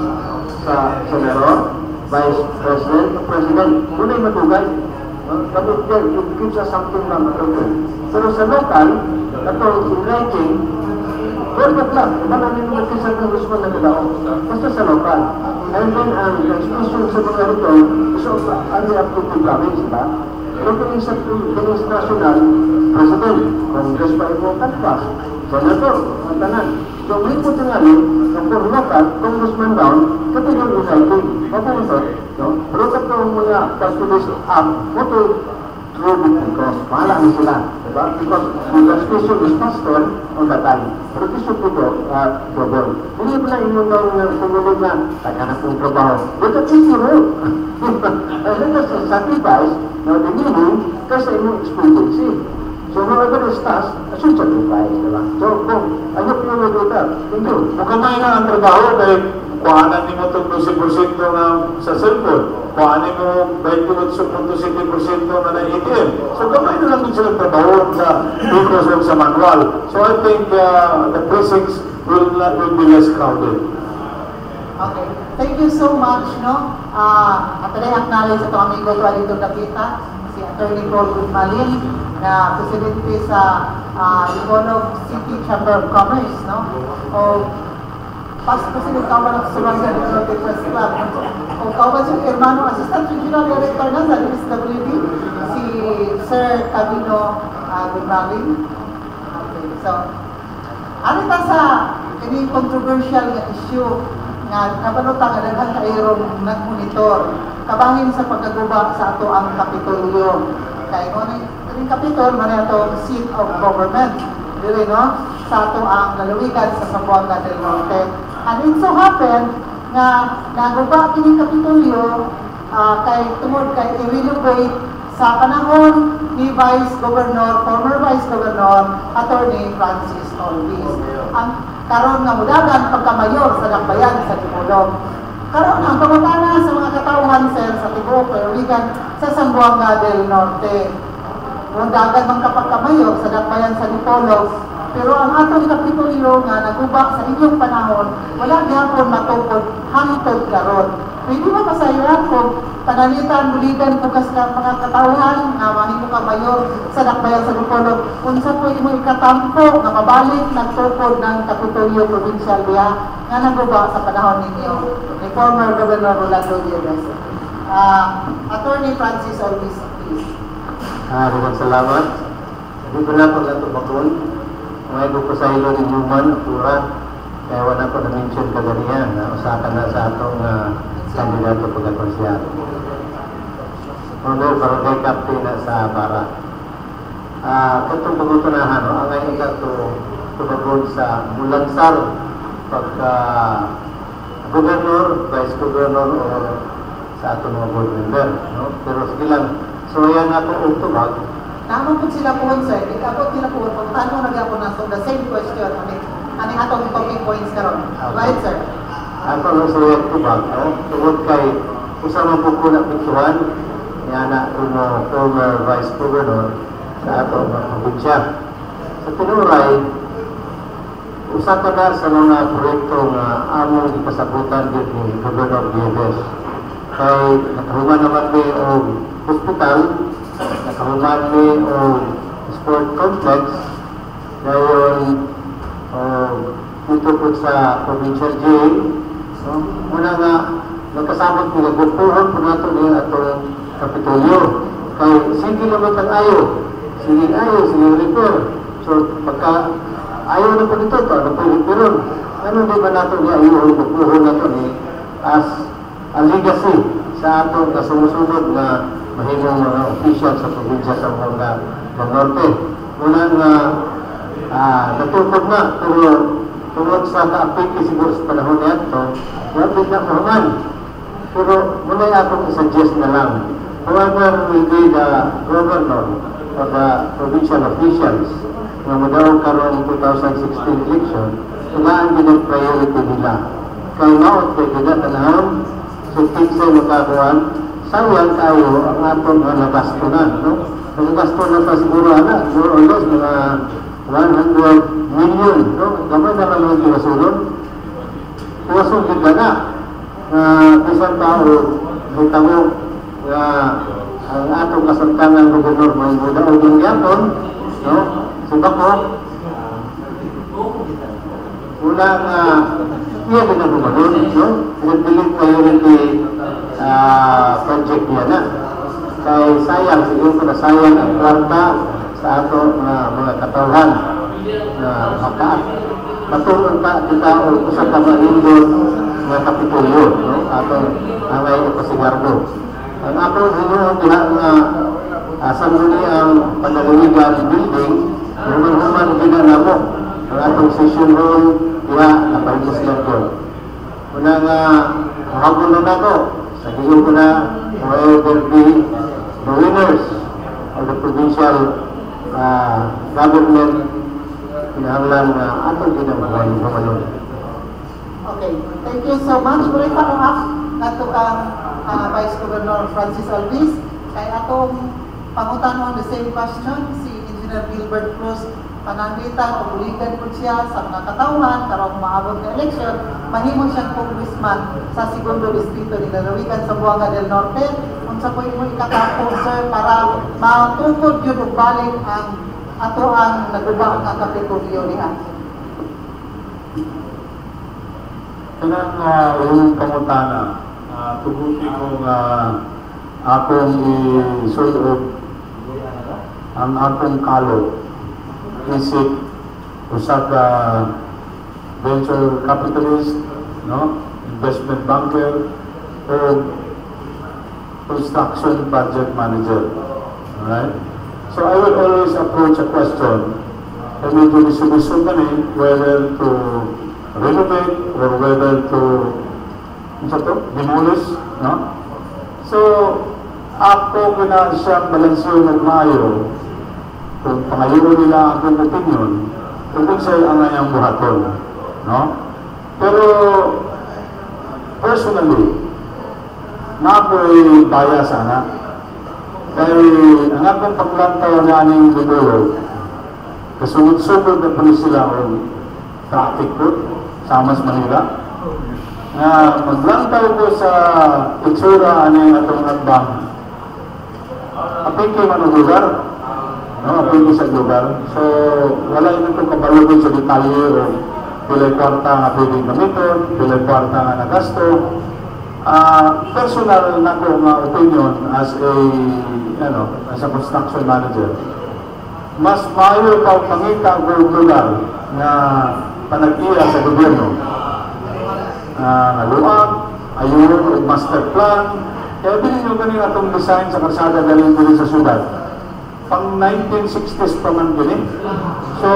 sa senador, vice president, president, muna'y matugay. Kapag yan, it gives us something na matugay. Pero sa local, katong in writing, perfect lang. Iba namin magkisag ng gusto na kadaong. Basta sa local. And then, ang expression sa mga ito, so, ano yung active province, ba? Pero kung sa national, president, congress pa yung canvas, senator, ang tanan. So, may po nga rin, kung local, congressman down, katulong yung writing. Mapunta, no? Pero katulong mga custodies up, what will through because mahala na sila, diba? Because the constitution is pastor on that time. Pero ito po global. Hindi po na inyong daw sumulog na, kaya na pong trabaho. But that is the rule. And let us sacrifice, now the meaning, kasi inyong expediency. So, whoever is tasked, I should sacrifice, diba? So, kung ano po yung mag-utar, hindi. Kung kamay na ang trabaho, dahil kuhanan ni mo itong 12% sa cellphone, kuhanin mo 28.7% na ATM. So, kamay na lang din silang trabaho because of sa manual. So, I think the precincts will be less crowded. Okay. Thank you so much, no? At acknowledge sa itong amigo ko alito nakita, si Attorney Paul Guzmalin, na presidente sa Livonog City Chamber of Commerce, no? O past president kauban ng Surrounding Development Press Club. O kauban si hermano Assistant Regional Director na sa DSWD, si Sir Camino Guzmalin. Okay, so, ano ta sa any controversial na issue nga kapanutan nga daghang kaayron nag-monitor kabahin sa pagkaguba sa ato ang Kapitolyo. Kaya mo yung Capitol, man ito seat of government. Dili, no? Sa ato ang lalawigan sa Zamboanga del Norte. And it so happened nga naguba kining Kapitolyo kay tungod kay i-renovate sa panahon ni former Vice Governor, Attorney Francis Ortiz. Ang karon nga mudagan pagkamayor sa Dakbayan sa Livonog. Karon ang pamutana sa mga katauhan sa tibuok lalawigan sa Zamboanga del Norte. Mudagan man kapagkamayor sa Dakbayan sa Livonog. Pero ang atong Kapitolyo nga nagubak sa inyong panahon, wala gyapon matupod hangtod karon. Pwede ba kasayaran kung panalitan, buligan po kas mga katauhan na mahimo ka mayor sa Dakbayan sa Livonog, unsa po imo ikatampo nga mabalik nagtupod ng Kapitolyo Provincial diha nga naguba sa panahon ninyo ni former Governor Rolando Nieves. Attorney Francis Alvis, please. Maraming salamat. Hindi ko lang pag natubakon. Ngayon ko sa ilo ni Human, Apura, kaya wala ko na-mention ka ganyan, na usakan na sa atong kandidato pagkakonsyal. Ano, barangay captain na sa Bara. Katong pagkutunahan, ang ngayon ka ito tumagod sa Mulansar pagka gobernur, vice governor, o sa atong mga board member. No? Pero sige lang, so yan nga itong utubag. Naman po sila po, sir. Ikabot sila po, kung tanong na po na the same question, ano atong talking points karon. Right, sir? Ako lang sa yung utubag, no? Tungod kay usama po ko na pituhan, yan na former vice governor sa atong probinsya. Sa tinuray, usapan na sa mga proyektong among ikasabutan din ni Governor Nieves. Kay nakahuman naman may o hospital, nakahuman may o sport complex, ngayon dito po sa provincial jail. So, muna nga, nagkasabot po nagpupuhan po nato niya atong Kapitolyo. Kay sige naman ang ayaw, sige repair. So, pagka ayaw na po dito, ano po repair? Ano di ba nato niya ayaw pupuhan nato ni as a legacy sa atong kasumusunod na mahimong mga official sa probinsya sa mga Norte. Muna nga natupod na, pero tungkol sa kaapiki siguro sa panahon na ito, wala na mahaman. Pero muna atong isuggest na lang, whoever will be the governor or the provincial officials na madaw karoon 2016 election, kailangan din ang priority nila. Kaya maot kay ginatanahon, so tinsay makakuhan, sayang tayo ang atong nagastunan. No? Nagastunan pa siguro more or less mga 100 million. No? Gamay na lang ang kinasulong. Kuwasong kita na. Isang tao, may tamo na ang atong kasantangan gobernur may muda o yung yapon, no? Bako, ulang iya din ang gumanon, no? Nagbiling priority project niya na. Kaya sayang, siguro ko na sayang ang kwarta sa ato mga katawhan na makaat. Matulong ka kita o usap ka maindon mga Kapitolyo, no? Atong angay o pasigarbo. Ang akong hinuong diha nga sangguni ang panaliligan building, human ginanamo ang atong session hall diha napahimos lang ko. Una nga mahapon na ako, sa hiyo ko na whoever be the winners of the provincial government, kinahanglan na atong ginamawan yung kamalon. Okay, thank you so much. Muli pa up nato ang Vice Governor Francis Alvis. Kay atong pangutan the same question, si Engineer Gilbert Cruz, pananglitan o buligan po siya sa mga katawhan karong maabot na eleksyon, mahimo siyang congressman sa segundo distrito ni Lalawigan sa Buanga del Norte. Unsa po mo ikatapo, sir, para matungkod yun og balik ang ato ang nagubang nga Kapitolyo niya. Kanang yung pangutana, tugutin ko akong isulog ang akong kalo isip usap venture capitalist, no? Investment banker o construction project manager. Alright? So I will always approach a question and medyo distribution kami whether to renovate or whether to demolish, no? So ako na siyang balansyon ng mayo kung pangayon nila ang opinion kung sa'yo ang ngayang buhaton, no? Pero personally na ako'y baya sana kaya ang akong paglantaw na aning libero kasunod-sunod na po sila o traffic ko sa Amas, Manila na maglantaw ko sa itsura aning atong nagbang apike man ang lugar, no? Apike sa lugar, so wala yun itong kabalugod sa detalye o pilay kwarta nga pwedeng gamiton, pilay kwarta nga nagasto. Personal na ko nga opinion as a construction manager, mas maayo pa pangita ang lugar na panag-iya sa gobyerno. Naluag, ayun, master plan. Kaya bilhin nyo kanina itong design sa karsada galing din sa syudad. Pang 1960s pa man din. So,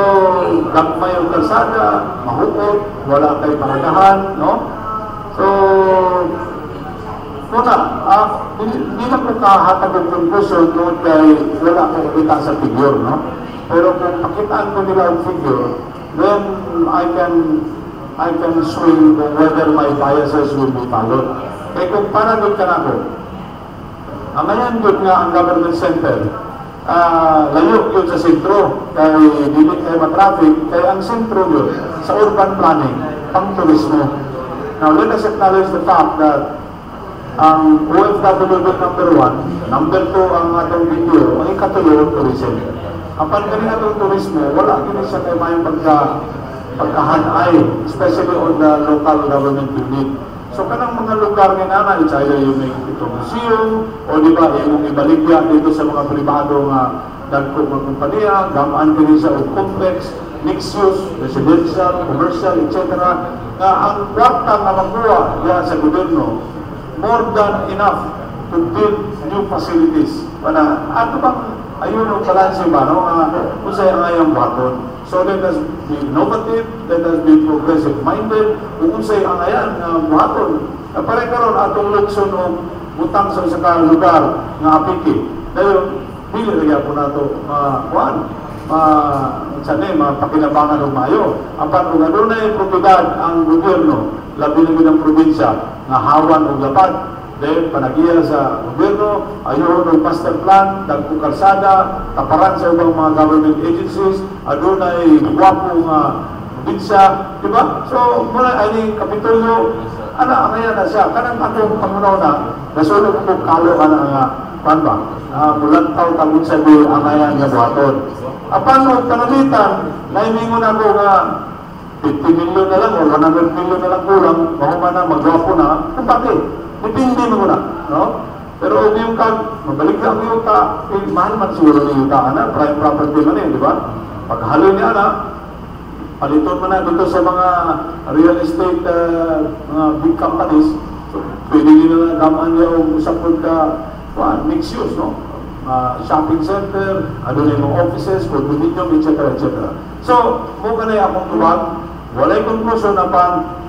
gagmay ang karsada, mahukot, wala kay paradahan, no? So, hindi na ko kahatag ang conclusion noon kay wala akong kita sa figure, no? Pero kung pakitaan ko nila ang figure, then I can swing whether my biases will be followed. Kaya kung paragod ka na ako, ngayon yun nga ang government center, layo yun sa sentro, kaya dili kayo matraffic, kaya ang sentro yun sa urban planning, pang turismo. Now, let us acknowledge the fact that ang OFW number 1, number 2 ang atong video, ang ikatulo, tourism. Apan kanina itong turismo, wala din siya kayo mayang pagkahanay, especially on the local government unit. So kanang mga lugar nga na, it's either yung may itong museum, o di ba, yung ibaligya dito sa mga pribado nga dagko mga kumpanya, gamaan ka rin sa complex, mixed use, residential, commercial, etc. Na ang kwarta na makuha yan sa gobyerno, more than enough to build new facilities. Ato bang ayun ang balanse ba, no? Kung sa'yo ang ayang baton. So let us be innovative, let us be progressive-minded, kung sa'yo ang ayang baton. Pare karon atong lukson o butang sa isang lugar nga apiki. Dahil, pili lagyan po na ito, pakinabangan ng mayo. Ang pag-ugado na yung propiedad ang gobyerno, labi na ng probinsya, nga hawan o lapad, dahil panagiya sa gobyerno, ayaw ng master plan, dagpo kalsada, taparan sa ibang mga government agencies, adunay guwapong probinsya, di ba? So, muna ay Kapitolyo, ngayon na siya, kanang atong pangunaw na, nasunod ko kalo ka na mulantaw tagong sabi ang ngayon nga buhaton. Apan o kanalitan, naimingon ako nga 50 million na lang o 100 million na lang kulang, mahuman na, magwapo na, kung bakit? Dipindi mo na, no? Pero yung mabalik lang yung yuta, mahal man siguro yung yuta, prime property man di ba? Paghalo niya paliton mo na dito sa mga real estate, mga big companies, so, pwede nyo na gamaan niya o usapon ka, mixed use, no? Shopping center, na yung offices, condominium, etc. So, muna na akong tuwag, walay conclusion na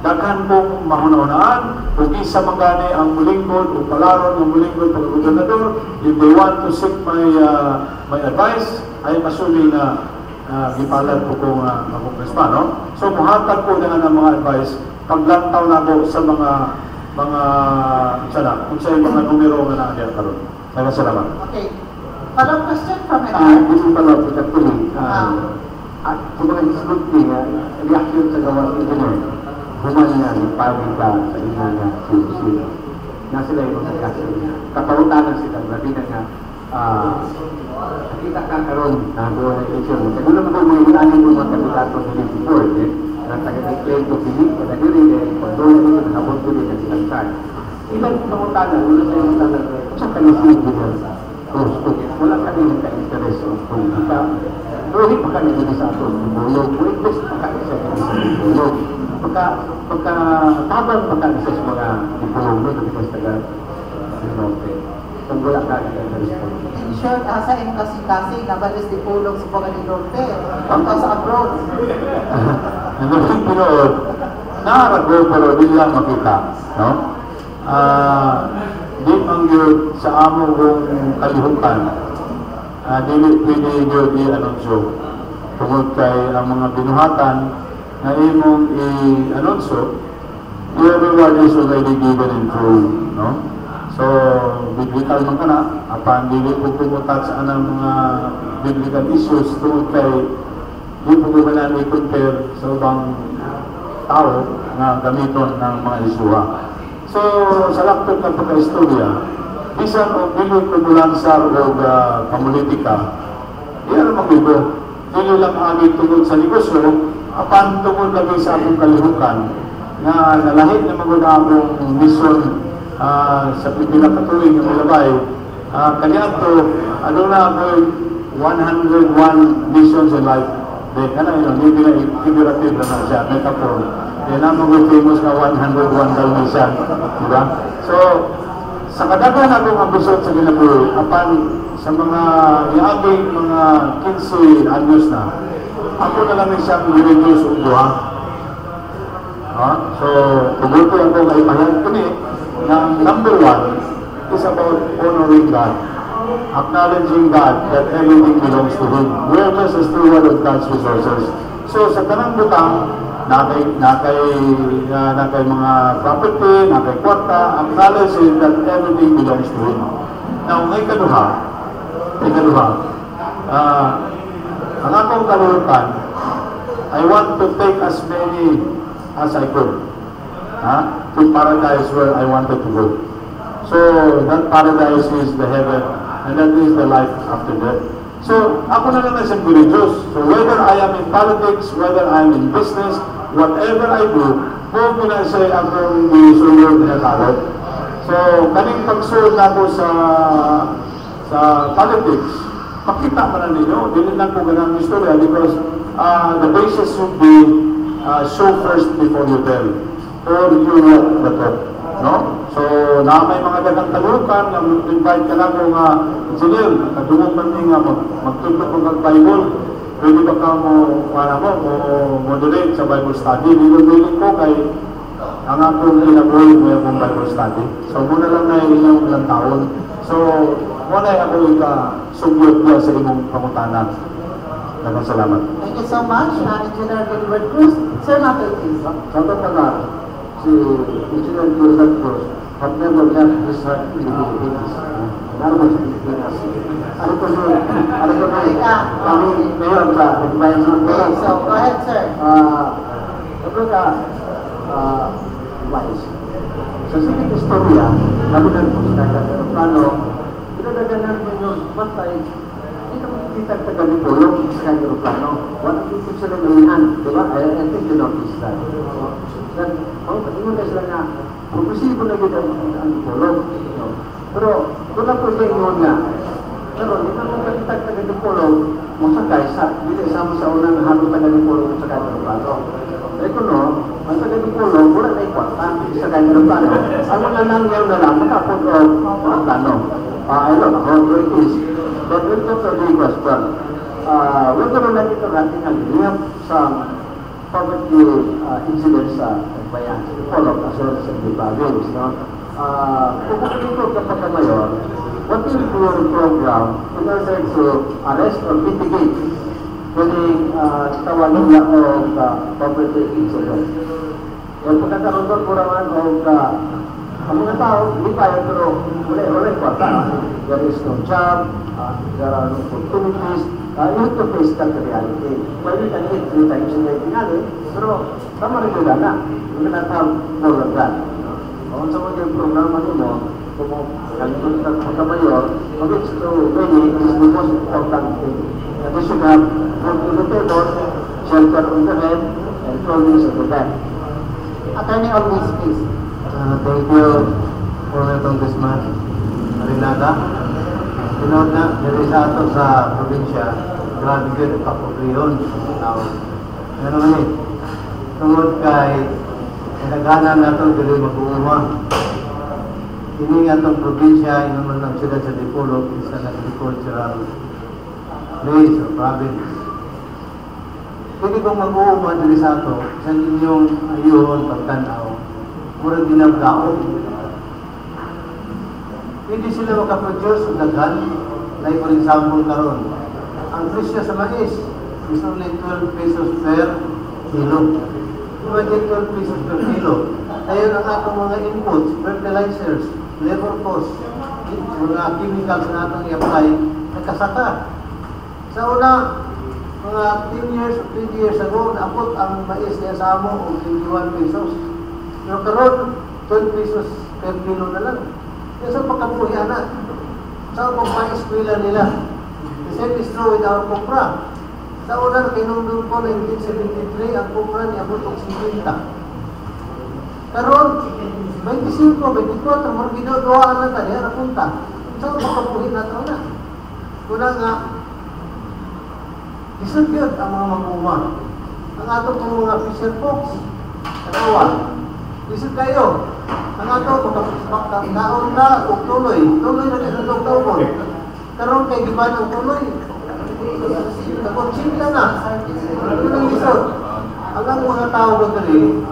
daghan kong mahuna-hunaan, kung isa magani ang mulingkod o palaron ng mulingkod pag-gobernador, if they want to seek my advice, ay masuli na gipalan po kong congressman, no? So, muhatag po na ng mga advice, paglantaw na po sa mga kung sa mga numero na naandiyan karon. Salamat. Okay. Follow question from Edward. This is follow up actually. Kung mga disability reaction sa gawa ng engineer, human nga pagkita sa ina na sila. Na sila yung magkakasya niya. Kapawutanan sila, labi na nga, nakita ka karoon na buwan ng eleksyon. Kasi naman kung mga anin mo mga kandidato nila before, na taga-declare to believe, na nagre-relay, kung doon ito, nakabot ko din ang silang saan. Ilang kapawutanan, wala sa yung tanong, kung sa kanyang engineer, wala ka din ka-interest o politika, buhay pa ka naging sa ato ng bulog, buhay pa ka isa ng bulog. Pagkatabang pa ka isa sa mga ipulong mo, kasi taga kung wala ka nag-interest po. In short, asa yung kasi nabalis di pulong sa mga ni Norte, pagka sa abroad. Naging pinood, nakarago pero di lang makita, no? Di ang yun sa amo kong kalihukan, dili pwede yun i-anunsyo. Tungkol kay ang mga binuhatan na imong i-anunsyo, your reward is already given in full, no? So, biblical man ka na, apan dili po pumutat sa anang mga biblical issues tungkol kay di po gumanan i-compare sa ibang tao na gamiton ng mga isuha. So, sa laptop ng pagka-istorya, bisan o biling kumulansar o pamulitika, di ano mag-ibo. Dili lang agad tungkol sa negosyo, apan tungod lagi sa akong kalihukan na nalahi na maguna akong mission sa pipila katuig ng Milabay. Kanya to, ano na ako 101 missions in life. Then, hindi na figurative na siya, metaphor. Then, naman famous na 101 Dalmatian. Diba? So, sa kadagan akong ambisyon sa Ginabuhi, apan sa mga iaging mga 15 anyos na, ako na lang siyang reduce o duha. So, tubuto ako kay Mayan Kuni na number 1 is about honoring God. Acknowledging God that everything belongs to Him. We are just a steward of God's resources. So, sa tanang butang, nakay mga property, nakay kwarta, acknowledging that everything belongs to Him. Now, may kaduha, ang akong kalurutan, I want to take as many as I could to paradise where I wanted to go. So, that paradise is the heaven, and that is the life after death. So, ako na lang sa Diyos. So, whether I am in politics, whether I am in business, whatever I do, kung pinasay akong isulod na tawag. So, kaning pagsulod na ako sa politics, pakita pa na ninyo, dili lang ko ganang istorya because the basis should be show first before you tell, or you walk the talk. No? So, na may mga dagang talukan na invite ka lang kung engineer, kadungong man nga magtudlo ko ng Bible, pwede ba ka mo moderate sa Bible study? Nilubiling ko kay ang akong inabuhin mo yung Bible study. So, muna lang na ilang taon. So, muna ako sugyot niya sa imong pangutanan. Dagang salamat. Thank you so much, Engineer Gilbert Cruz. Sir, natin please. Sa totoo si Engineer Gilbert Cruz have never left his heart in the Philippines. Lalo sa Pilipinas. Ano ko kami ngayon sa environment. Okay, so go ahead, sir. Wise. Sa sinig istorya, lalo na po sa plano, pinadaganan mo yung matay, hindi naman kita tagalipulong sa aeroplano. Walang dito sila ngayon, di ba? I think you notice that. Pag-ingon na sila nga, progresibo na yun ang pulong. Pero, kung na po siya ingon nga, pero hindi naman kakitag tagalipulong, masakay sa, hindi isama sa unang halong tagalipulong sa aeroplano. Ito no, ang tagalipulong, wala na ikwata sa aeroplano. Ang mga nangyaw na lang, makapot o plano. I don't know how it is. But when it comes to the question, we're going to let it natin ang lihap sa poverty incidents sa bayan. Follow up as well sa province. Kung dito kapag na mayor, what will be your program in order to arrest or mitigate kuning tawanan na o poverty incidents? Yung pagkakaroon doon kuraman o ang mga tao, hindi kaya pero wala kwarta. There is no job, there are no opportunities. You have to face that reality. Pwede ka na 3 times in the finale, pero tama rin yun na. You cannot have more than that. Kung sa mga programa nyo, kung kalimutan ka pagkamayor, it's to really is the most important thing. That you should have food on the table, shelter on the head, and clothing on the back. Attorney Always, please. Thank you, former Congressman Marinada. Tinood na, dito sa ato sa probinsya, grabe yun, kapobriyon. Ano man eh, tungod kay naghanan na ito, dili mag-uuma. Ini nga itong probinsya, inuman ng sila sa Dipolog, isa na agricultural place or province. Hindi kong mag-uuma dili sa ato, sa inyong ayun, pagtanaw, murang ginagaon. Hindi sila makaproduce ng daghan. Like for example karon, ang presyo sa mais is only 12 pesos per kilo. Imagine 12 pesos per kilo. Ayun ang atong mga inputs, fertilizers, labor costs, mga chemicals na atong i-apply, nagkasaka. Sa una, mga 10 years or 20 years ago, naapot ang mais niya sa amo o 21 pesos. Pero karon 12 pesos per kilo na lang. Kaya sa pagkabuhian na, sa pagpa-eskwela nila. The same is true with our kopra. Sa una, kinundong ko 1973, ang kupra niya butong 50. Karon, 25, 24, mga ginagawa na tayo, napunta. So, makapuhin na ito na. Kuna nga, isod yun ang mga mag-uma. Ang ato kong mga fisher folks, kanawa, isod kayo. Ang ato, naon na, kung tuloy na kayo sa taon. Karon kay giban ang tuloy. Nakonsila na. Ito ng isod. Ang mga tao ko dali,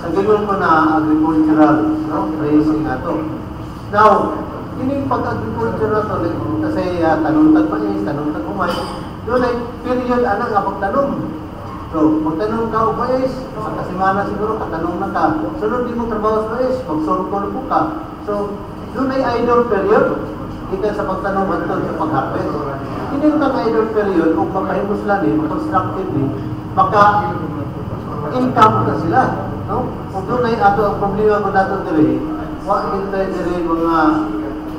sa gingon ko na agricultural, no? Raising ato. Now, yun yung pag-agricultural to, kasi tanong-tag mais, tanong-tag umay, doon ay period anang nga pagtanong. So, magtanong ka o mais, sa kasimana siguro katanong na ka. Sunod di mo trabaho sa mais, magsurkol po ka. So, doon ay idle period, ikan sa pagtanong hantod sa pag-harvest. Hindi yung idle period, kung makahimus lang constructively, maka-income na sila. No? Kung doon ay ato ang problema ko nato diri, wag hintay diri mga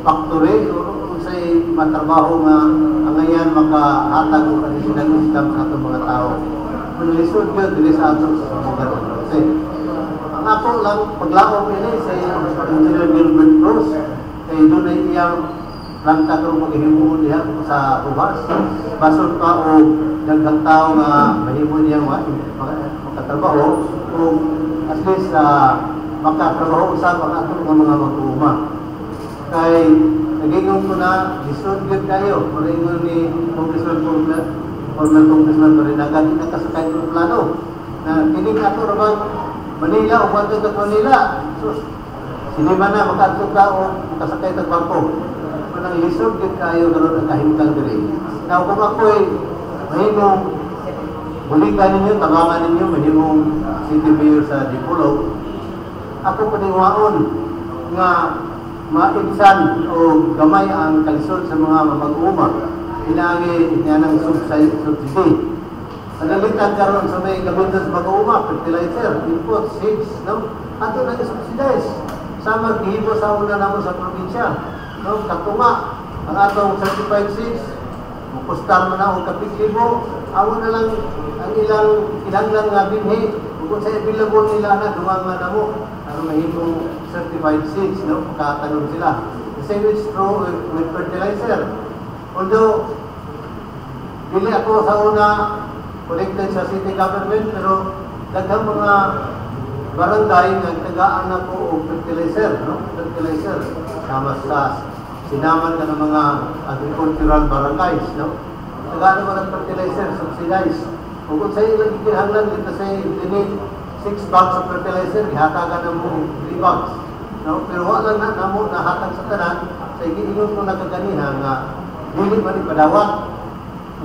factory o say matrabaho nga ang ngayon makahatag o kanisilang income sa atong mga tao. Kung lisod yun diri sa ato sa lugar. Kasi ang ako lang paglaom ini sa Engineer Gilbert Cruz, kay doon ay iyang planta kung maghihimuon niya sa ubas. Basod pa o daghang tao nga mahimo niya makatrabaho kung at least makatrabaho usap ang atong mga mag-uuma. Kay nagingong ko na lisod yun kayo. Maringon ni Congressman Marinagan, nakasakay ng plano na kining ato rabang Manila o Banto at Manila. So, sinima na makato ka o makasakay ng bangko. Kung ang lisod yun kayo, naroon ang kahimtang diri. Now, kung ako'y mahimong bulikan ninyo, tabangan ninyo, mahimong City Mayor sa Dipolog, ako paningwaon nga maibsan o gamay ang kalisod sa mga mag-uuma. Hinagi niya ng subsidy. Nagalitan karon sa may gamitan sa mag-uuma, fertilizer, input, seeds, no? Ato na i-subsidize. Sama gihibo sa una naman sa probinsya. No? Katunga, ang atong certified seeds, pustar mo na o kapig-libo, awo na lang ang ilang kinanglang nga binhi, kung sa available nila na, dumang na mo, ang mahimong certified seeds, no? Pagkatanong sila. The same is true with fertilizer. Although, dili ako sa una connected sa city government, pero daghang mga barangay nagtagaan na po o fertilizer, no? Fertilizer. Sama sa sinaman ka ng mga agricultural barangays, no? Tagaan naman ng fertilizer, subsidized. Kung sa ilang ikinahanglan dito sa init, 6 bags of fertilizer, ihatagan na mo 3 bags. No? Pero wala na namo nahatag sa tanan, sa ikinunod mo nagkaganihan nga, dili man ipadawat.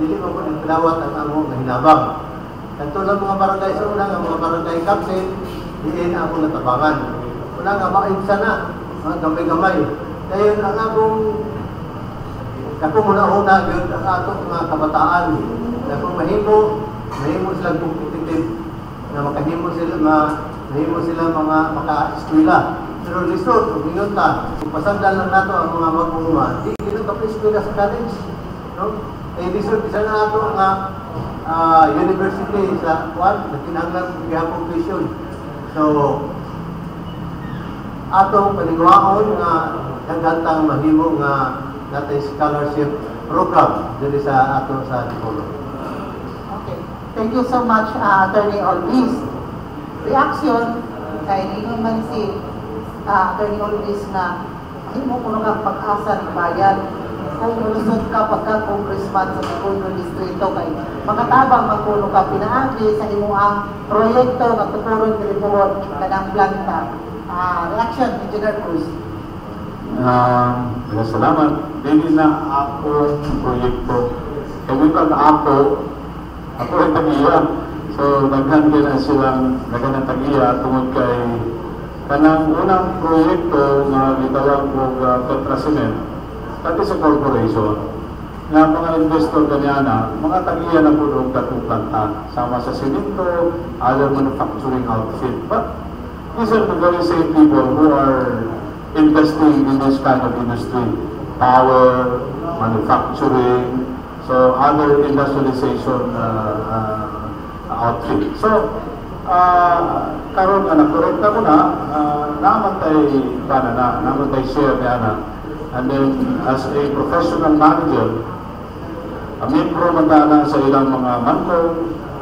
Dili man po ipadawat ang amo na hinabang. Kanto lang mga barangay sa una, ang mga barangay captain, diin ako natabangan. Una nga, maibsa na, mga gamay-gamay. Kaya ang akong muna-una, yun ang atong mga kabataan. Kaya kung mahimo silang competitive, na mahimo sila mga maka-eskwela. Pero lisod, kung minunta, kung pasagdan lang nato ang mga mag-uuma, di ginong ka-eskwela sa college. No? Eh, lisod, isa na nato nga university sa nakinanglan gihapong tuition. So, atong panigwaon nga daghang mahimo nga natay scholarship program diri sa ato sa Dipolog. Okay. Thank you so much, Attorney Olvis. Reaction kay ningon man si Attorney Olvis na mahimo kuno kang pag-asa ng bayan kung mulusod ka pagka-congressman sa segundo distrito kay makatabang magkuno ka pinaagi sa imuang proyekto nga tuturon diri kanang planta. Reaction, Engineer Cruz. Salamat. Dili na ako proyekto. Kaya pag ako ay tagiya. So, naghandle na silang naghanang tagiya tungod kay kanang unang proyekto na gitawag og Petracement pati sa corporation nga mga investor kanyana, mga tagiya na po og katong planta sama sa simento, other manufacturing outfit. But these are the very same people who are investing in this kind of industry. Power, manufacturing, So, other industrialization outfit. So, karon anak correct na ko na naman tay share ni ana. And then as a professional manager, membro man na sa ilang mga manko,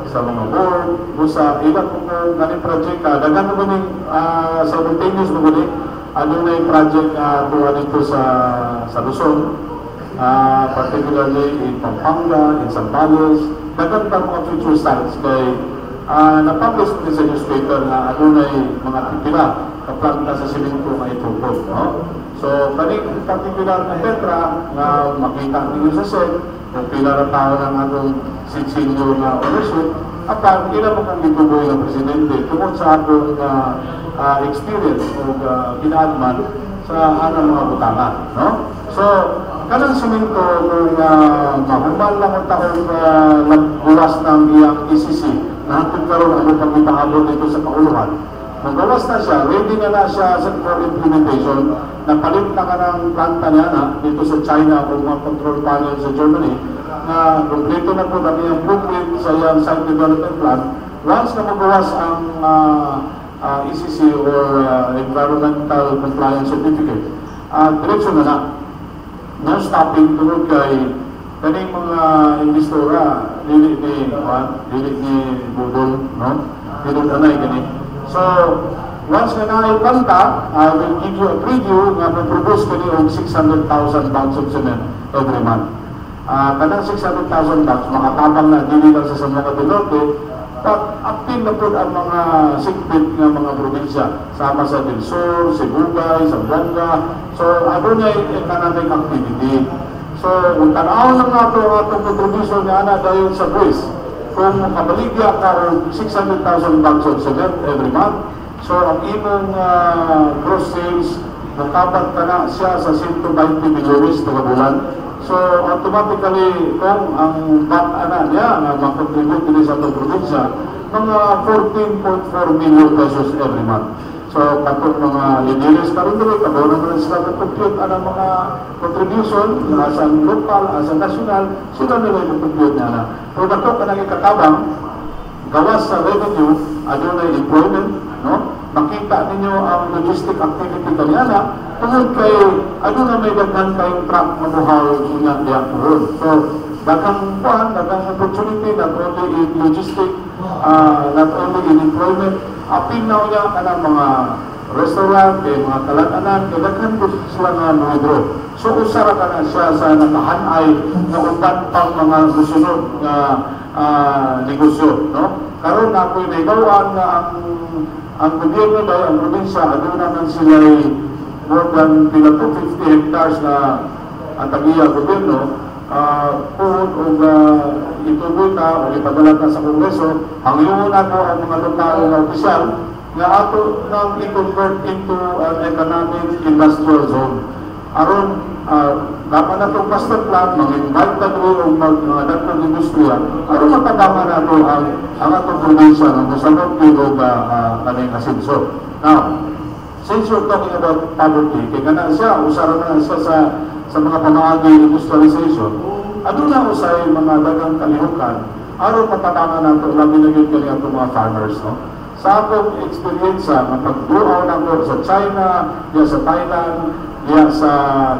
sa mga board, o sa ilang mga ganing project, daghan mo ning simultaneous mo gani ano na yung project tuwa dito sa Luzon, particularly in Pampanga, in Zambales, daghan pa mga future sites kay na-publish ko sa newspaper na ano na mga pipila kaplanta sa simento na itupod. No? So, kaning particular na Petra na makita ninyo sa set, kung pila na tao ng atong sitsinyo na ownership, at ilan mo kang ituboy ng presidente tungkol sa atong experience o ginaadman sa anong mga butanga. No? So, kanang simento kung mahumal lang ang taong nagbulas ng iyang ECC, nahatid karon ano pang ipahabol dito sa kauluhan. Magawas na siya, ready na siya for implementation, napalit na ka ng planta niya na dito sa China o mga control panel sa Germany, na kompleto na po kami ang blueprint sa iyang site development plan. Once na magawas ang ECC or Environmental Compliance Certificate, diretso na na. No stopping tungkol kay kaning mga investora, dili ni Budol, no? Dili anay gani. So, once na naipanta, I will give you a preview na mag-produce ko niyo 600,000 bags of cement every month. Kanang 600,000 bags, makatabang na dili lang sa Zamboanga del Norte, but active na po ang mga sigpit ng mga probinsya, sama sa Del Sur, Sibugay, Zamboanga. So, ano na yung economic activity. So, kung tanaw lang nato ang atong contribution niya na dahil sa buwis, kung makabaligya ka o 600,000 bags of cement every month, so ang imong gross sales, nakabat ka na siya sa 120 milyones na bulan. So automatically, kung ang bat-ana niya na makontribute din sa itong probinsya, mga 14.4 million pesos every month. So katong mga lideres karon dili kabaw naman sila compute ang mga contribution as ang local, as ang national, sila nila compute na. Pero dato kanang ikatabang gawas sa revenue, adunay employment, no? Makita ninyo ang logistic activity kanina tungod kay aduna may daghan kayong truck mabuhaw niya diyan ron. So daghang opportunity not only in logistic, not only in employment, apinaw niya ka ng mga restaurant, mga kalatanan, daghan po sila nga mga. So usara ka na siya sa nakahanay na uban pang mga susunod na negosyo. No? Karon na ako'y naibawan na ang gobyerno dahil ang probinsya, ano naman sila more than 50 hectares na ang tagiya gobyerno, puhod o ituloy na o ipadala na sa Kongreso, ang iyon na po ang mga lokal na opisyal na ato nang i-convert into an economic industrial zone. Aron, dapat na itong master plan, mag-invite na doon o mag-datang industriya, aron matadama na ito ang atong probinsya ng Musalot o kaning asenso. Now, since you're talking about poverty, kaya na siya, usara na siya sa mga pamahagi industrialization, ano na usay mga dagang kalihukan, aron matadama na ito, labi na yun kanya itong mga farmers, no? Sa akong experience, pag-duaw na ko sa China, diya sa Thailand, diya sa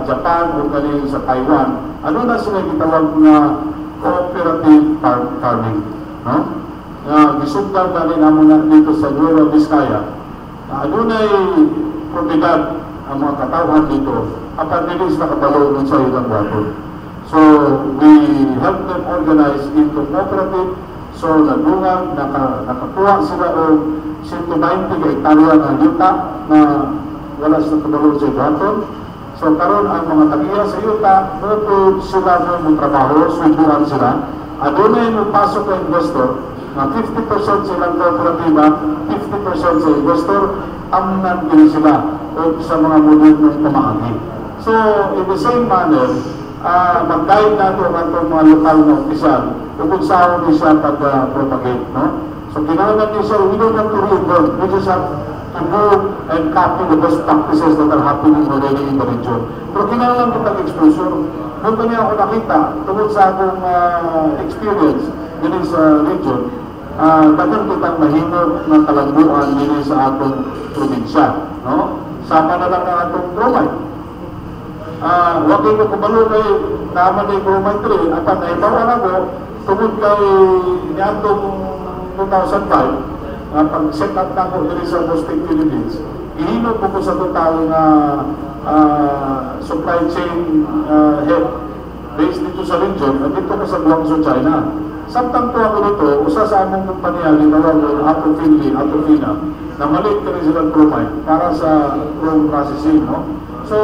Japan, o kanil sa Taiwan, ano na sila gitawag na cooperative farming, no? Gisugdan na rin amo na dito sa Nueva Vizcaya, ano na'y propiedad ang mga katawan dito, apat nilis na kabalo nun sa ilang wato. So, we help them organize into cooperative. So, nagbunga, nakakuha sila o 120 hektarya na yuta na wala sa kabalo sa ibaton. So, karon ang mga tagiya sa yuta, muto sila mo trabaho, subuhan sila. Adunay mo pasok ang investor, na 50% silang kooperatiba, 50% sa investor, ang nandili sila o sa mga modernong pamahagi. So, in the same manner, mag-guide natin ang mga lokal na opisyal kung saan din siya pag-propagate. No? So, kinahanglan din siya, we don't have to reinvent. We just have to go and copy the best practices that are happening already in the region. Pero kinahanglan ko pag-exposure. Doon niya ako nakita, tungkol sa akong experience din sa region, dagan kitang mahimog ng kalambuan din sa atong probinsya. No? Sama na lang ang atong Bromide. Huwag ko kumalo kay naman ni Bromide 3 at ang naibawa na ko tungkol kay niyatong 2005 pag-set up na ko din sa Mosting Philippines, ihinog ko sa total na supply chain head based dito sa region at dito ko sa Guangzhou, China. Samtang to ako dito, usa sa among kumpanya, linawa ko, Atofina, na maliit ka rin silang Bromide para sa chrome processing. No? So,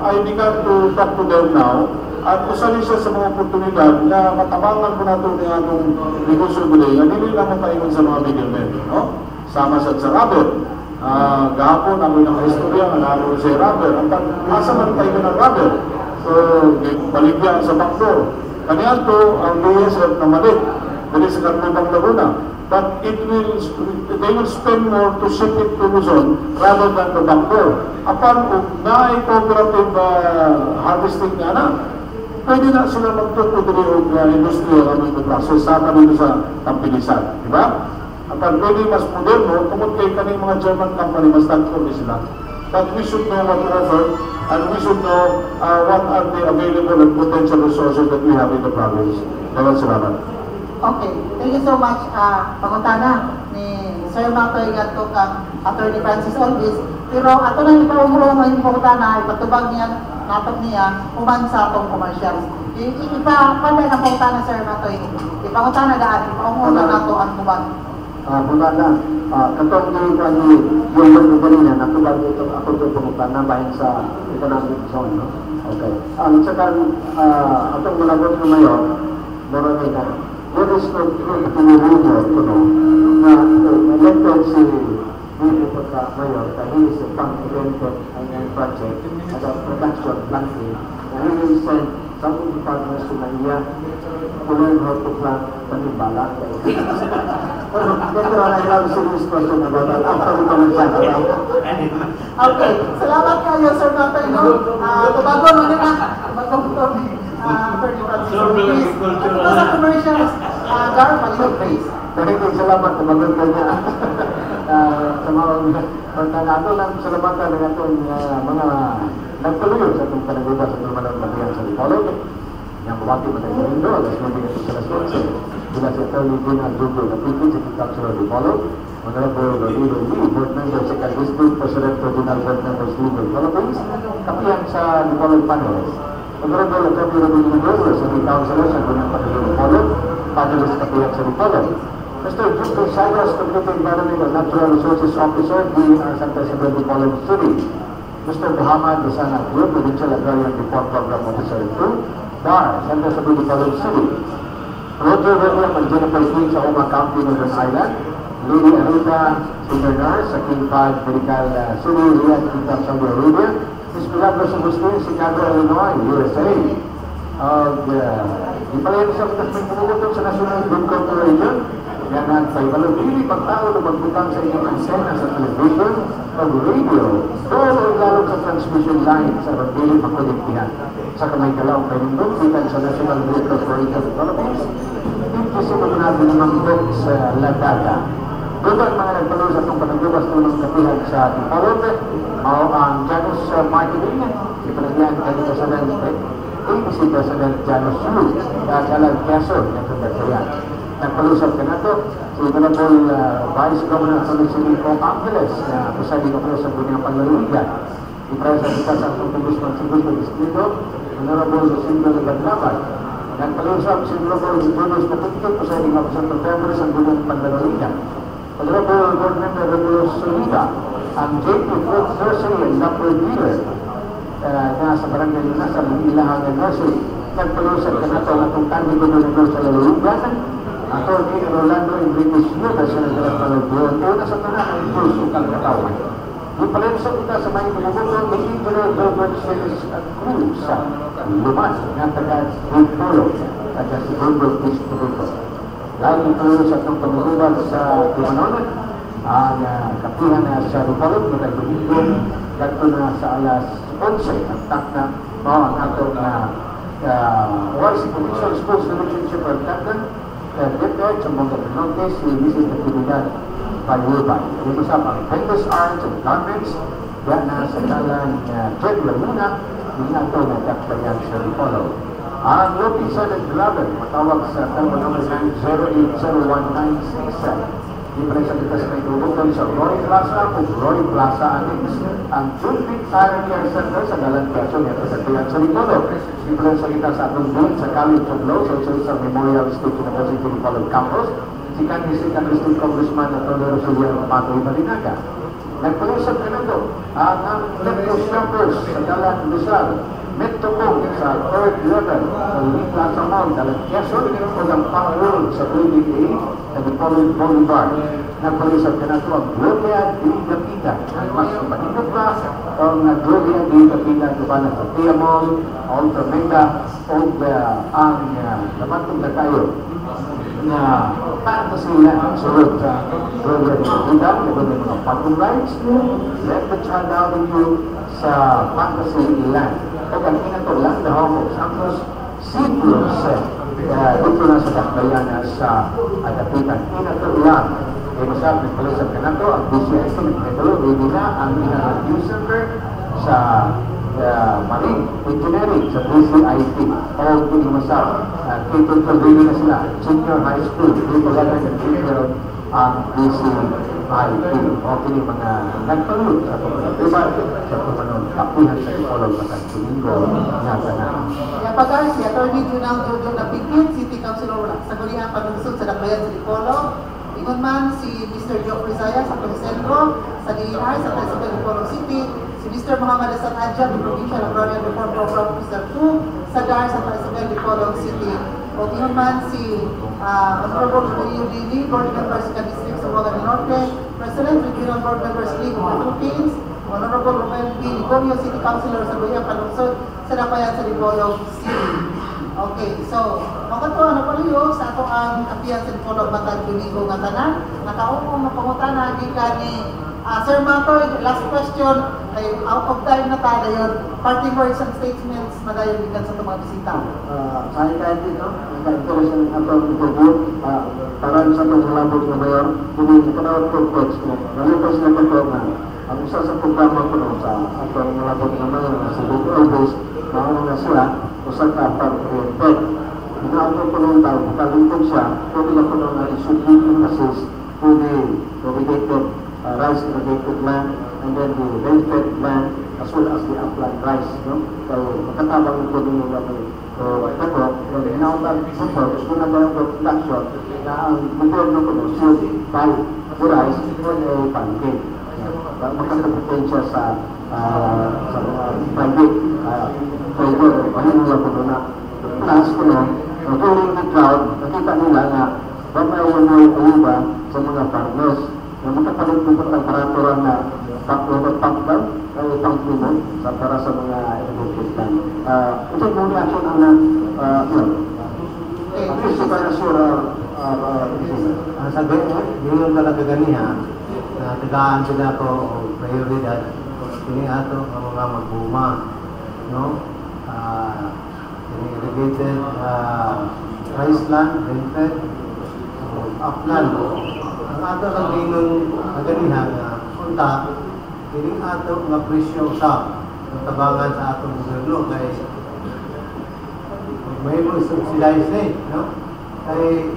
I began to talk to them now at usali siya sa mga oportunidad na matabangan ko na ito ng anong negosyo guloy na hindi lang mataingon sa mga middlemen. No? Sama sa rubber. Gahapon ako ng istorya na ako sa rubber. Ang asa man tayo ng rubber. So, baligyan sa backdoor. Kaniyan to ang DSF na maliit. Dali sa Carnubang Laguna. But they will spend more to ship it to Luzon rather than to backdoor. Upon na cooperative harvesting nga na, pwede na sila magtutuloy ng industrial process sama dito sa Tampilisan. Diba? At pwede mas moderno, tungkol kay kaning mga German company, mas tagpon sila. But we should know what to offer and we should know what are the available and potential resources that we have in the province. Salamat. Okay, thank you so much. Pangutana ni Sir Matoy Gato kang Attorney Francis Olvis. Pero ato na ipaumulo ngayon pangutana, ipatubag niya, natok niya, uman sa atong commercials. Ipa-panday na pangutana Sir Matoy. Ipangutana daan, ipaumulo na ito ang tubag. Pangutana, katong ni yung kanina, natubag ito ako ito pangutana bayan sa economic zone. No? Okay. Ang sakang atong malagot na ngayon, marami na. There is no truth to the rumor to know na elected si Bibi Pagka-Mayor that he is a pang-evented project at a production planting and he will send some of the partners to Naiya to learn how to plant panibala. Dito I have a serious question about that after we come back. Okay, salamat kayo Sir Matoy. Tubago mo na magpaputog. Attorney Francis Olvis. Ito sa commercials, Gar, mag-look please. Maraming salamat, tumagot ka niya. Sa mga pagkanato lang salamatan ng atong mga nagtuloy sa itong panaguba sa Tumalang Batihan sa Lipolog. Yang bumati mo tayo Indo, alas 9 ito sa Las 11. Bila si Atty. Dina Dugo, Napipid sa Councilor Lipolog. Honorable Rodrigo Lee, Board Member sa District, President Regional Board Members Legal Philippines, kapiyan sa Lipolog Panels. Honorable Atty. Rodrigo Lee, sa Councilor sa Gunang Panaguba Lipolog, panelist kapiyan sa Lipolog. Mr. Victor Sagos, Community Environment and Natural Resources Officer, DNR Santa Isabel Lipolog City. Mr. Muhammad Desana Group, Provincial Agrarian Reform Program Officer 2, DAR, Santa Isabel Lipolog City. Roger William and Jennifer King sa Oma County, Northern Ireland. Lily Arita, Senior Nurse sa King 5 Medical City, Riyadh, Kingdom, Saudi Arabia. Ms. Milagros Agustin, Chicago, Illinois, USA. Di pala yun sa pagkakasing sa National Group Corporation. Yan ang pagbalagili pagtao na magbutang sa inyong antena sa television o radio. Doon o lalo sa transmission line sa pagbiling makonektihan. Sa kamay kalaw kayo nung sa National Group Corporation of Philippines. Ito si Magnado naman doon sa Ladaga. Doon ang mga nagpanood sa itong panagubas ng kapihan sa Tipolog o ang Janus Marketing. Ipalagyan kayo sa ABC President Janus Yu at Alan Quezon na pagkakayan. Nagpalusap ka na ito, si Honorable Vice Governor ng City of Angeles na presiding officer sa Bunyang Panlaligan. Ipresenta sa Pagkabus ng Segundo Distrito, Honorable Jacinto Nagaglaban. Nagpalusap si Honorable Jonas Papunto, presiding officer ng Congress ng Bunyang Panlaligan. Honorable Board Member Regulus Solita, ang JP Fruit Nursery and Number Dealer na sa barangay na sa Ilahangan Nursery. Nagpalusap ka na ito ang atong tangi gobernador sa Lalawigan. Attorney Rolando Enriquez Nuda, Senador Palagbuon, una sa tanan ng Impulso Kalkatawan. Yung palensa kita sa may pinaguto ni Engineer Robert Celis Cruz sa Lumas na taga-Polo, taga-Segundo Distrito. Lalo ito sa itong pamulubag sa Timanon, ang kapihan na sa Lupolog, matag-Domingo, gato na sa alas 11, ang takna, ang atong OIC Provincial Schools Relationship Superintendent, Deputy sa Monte Norte, si Mrs. Natividad Payubay. Dito sa Apprentice Arts and Garments, yan na sa dalang Jed Laguna, yung ato na kakbayan sa Ripolo. Ang Lopi Senate 11, matawag sa telephone number 0801967. Diferensya kita sa may tubukan sa Roy Plaza o Roy Plaza Annex. Ang June Fire Care Center sa Galang Quezon at sa Kayan sa Ripolo. Diferensya kita sa atong doon sa College of Law sa Memorial State University Ripolo Campus. Si Kanisikan District Congressman na Tono Rosilio Patoy Marinaga. Nagpag-usap ka na ito ang Metro Shoppers sa Galang Rizal. Metro Mall sa 3rd level sa Lee Plaza Mall, Galang Quezon o ng Pangulo sa Building A sa Ripolo Boulevard. Nagpag-usap ka na ito ang Gloria de Capita. Ang mas matinod pa ang Gloria de Capita na sa Tia Mall, Ultra Mega o ang namatong na tayo na fantasy na sunod sa Gloria de Capita, gano'n yung mga parking rights. Let the child out of you sa fantasy land. O kanina ito lang, the home of Santos Seedless. Dito na sa Dakbayana sa Adapitan. Ito lang. E masarap ng palusap ka na ito. Ang DCIC nagpatuloy. Hindi na ang News Center sa Marine Engineering sa DCIC. O hindi masarap. K-12 na sila. Senior High School. Dito lang nag-prepare ang DCIC. O kini mga nagpatuloy sa pagkakatiba sa pumanon kapuhan sa Ipolog matang Domingo nga tanan. Kaya pagka si Atty. Junang Jojo Napigit, City Councilor sa Gulihan Panungsod sa Dakbayan sa Ipolog. Ingon man si Mr. Joe Rizaya sa Sentro, sa DNR sa President Ipolog City, si Mr. Muhammad Hasan Adja, the Provincial Agrarian Reform Program Officer 2, sa DAR sa President Ipolog City. O ingon man si Honorable Julio Lili, Board Member sa District sa Buanga del Norte, President Regional Board Members League of the Philippines, Honorable Romel P. Ligorio, City Councilor sa Gulihan Panungsod sa Dakbayan sa Ipolog City. Okay, so, makatuwa na paliyo sa ato ang kapiyan sa Ipolog matang Domingo nga tanan. Nakaupong na pangutana, gikan ni Sir Matoy, last question, ay out of time na tayo yun. Parting words and statements na tayo gikan sa itong mga bisita. Saya kahit dito, nagka-interest ng atong interview, para sa itong labog na mayor, hindi ikanawag ko text mo. Nalipas na ito na ang isa sa programa ko sa atong labog na mayor na si Big Elvis, mauna na sila, usa ka pag-oriented. Ginaato ko nung tao, kalintog siya, pwede na ko nung isubitin assist to the irrigated rice irrigated land, and then the rain-fed land, as well as the upland rice. No? So, makatabang ito din yung kami. So, ito, ginaato support, kung nagawang production, na ang gobyerno ko nung should buy the rice on a pancake. Makakapitensya siya sa mga private driver, pahinula ko na plus ko no, during the crowd, nakita nila na bamayawan mo ba sa mga farmers na makapalit mo ng paraturan na pang-pang ay pang-pumo para sa mga education. Ito yung reaction ang yun. Ang gusto ka na sura sabi, yun talaga ganiha na tagaan sila ko prioridad. Ini ato ang mga magbuma, no? Irrigated rice land, rain-fed, upland. Ang ato ang ginong naganihan na punta, ini ato nga presyo sa tabangan sa atong gobyerno kay may mo subsidize na no? Kay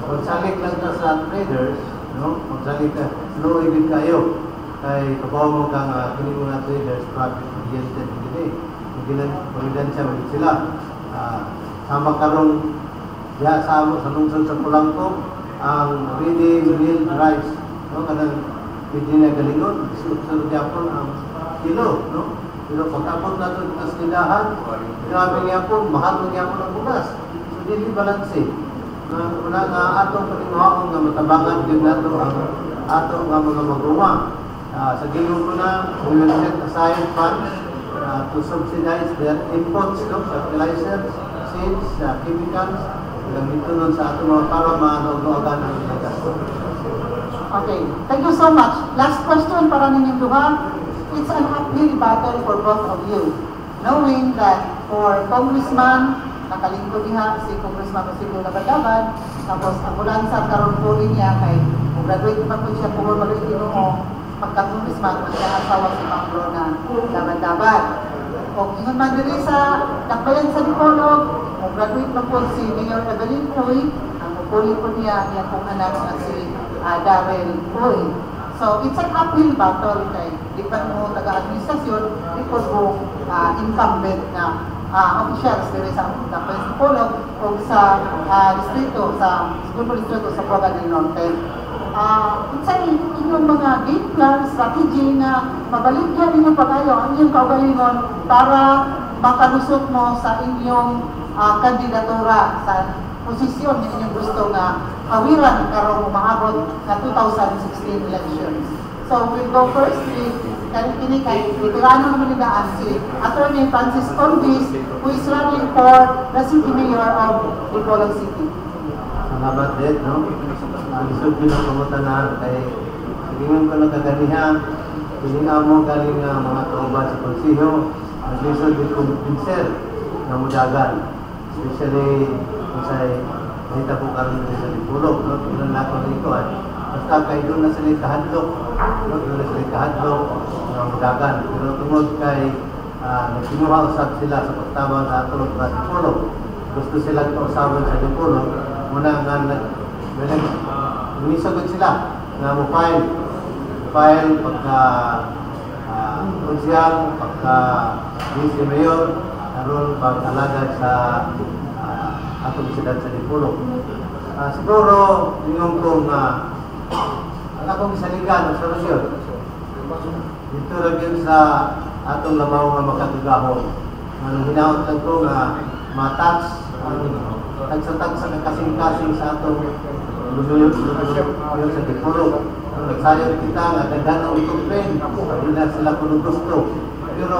magsalik lang na sa traders, no? Magsalik ka, no-edit kayo. Kay kabaw mo kang kini mga traders profit-oriented din Pagkilan siya ulit sila. Sama karong ya sa lungsod sa Pulangko ang ready meal rice, no, kanang pwede na galingon sunod yapon ang kilo, no, pero pagkapon nato sa tindahan grabe yapon mahal yapon ang bugas, so dili balanse na nga atong paninguhaon nga matabangan gyud nato ang ato nga mga maguma. Sa gilong ko na we will set aside funds to subsidize their inputs, no, fertilizers, seeds, chemicals, gamito nun sa ato mga para maanogan ang gasto. Okay, thank you so much. Last question para ninyong duha. It's an uphill battle for both of you, knowing that for congressman, nakalingkod niya si Congressman Basilio Labad-Labad, tapos ambulansya karon po niya kay graduate pa po siya po mag pagka-congressman, magkaasawa si Panglo na Labad-Labad. O ingon man diri sa Dakbayan sa Dipolog, graduate pa po si Mayor Evelyn Puy, ang pupuli po niya pong anak na si Darrell Puy. So it's an uphill battle kay di pa mo taga-administrasyon, di po incumbent na officials diri sa Dakbayan sa Dipolog o sa distrito, sa Segundo Distrito sa Puerto del Norte. Sa inyong mga game plan, strategy na mabaligyan ninyo pa kayo ang inyong kaugalingon para makalusot mo sa inyong kandidatura sa posisyon na inyong gusto na kawiran karong umaabot na 2016 elections. So we'll go first with kini kay veterano naman nidaan si Attorney Francis Convis, who is running for the City Mayor of Dipolog City. Salamat din, no? Isod din ang pamutanan kay tingin ko nagkaganihan, hininga mo galing mga kauban sa konsiho, nag-isod din kong pinsel na mudagan. Especially kung sa'y nakita po karoon sa Dipolog, no? Ilan na ako nito ay basta kay doon na sila kahadlok, no? Doon na sila kahadlok na mudagan. Pero tungod kay nagsinuha usap sila sa pagtama sa atulog sa Dipolog. Gusto silang kausaban sa Dipolog, muna nga umisagod sila na mo file pagka konsyal, pagka vice mayor, naroon pag-alagad sa atong siyudad sa Dipolog. Siguro, yung kong ang akong isaligan ng solusyon dito rin sa atong labaw nga makatugahon. Ang hinaot lang ko nga matouch tagsa-tagsa ng kasing-kasing sa atong luyo sa Dipolog. Kung nagsayon kita nga daghan ang itupen, hindi na sila kung gusto. Pero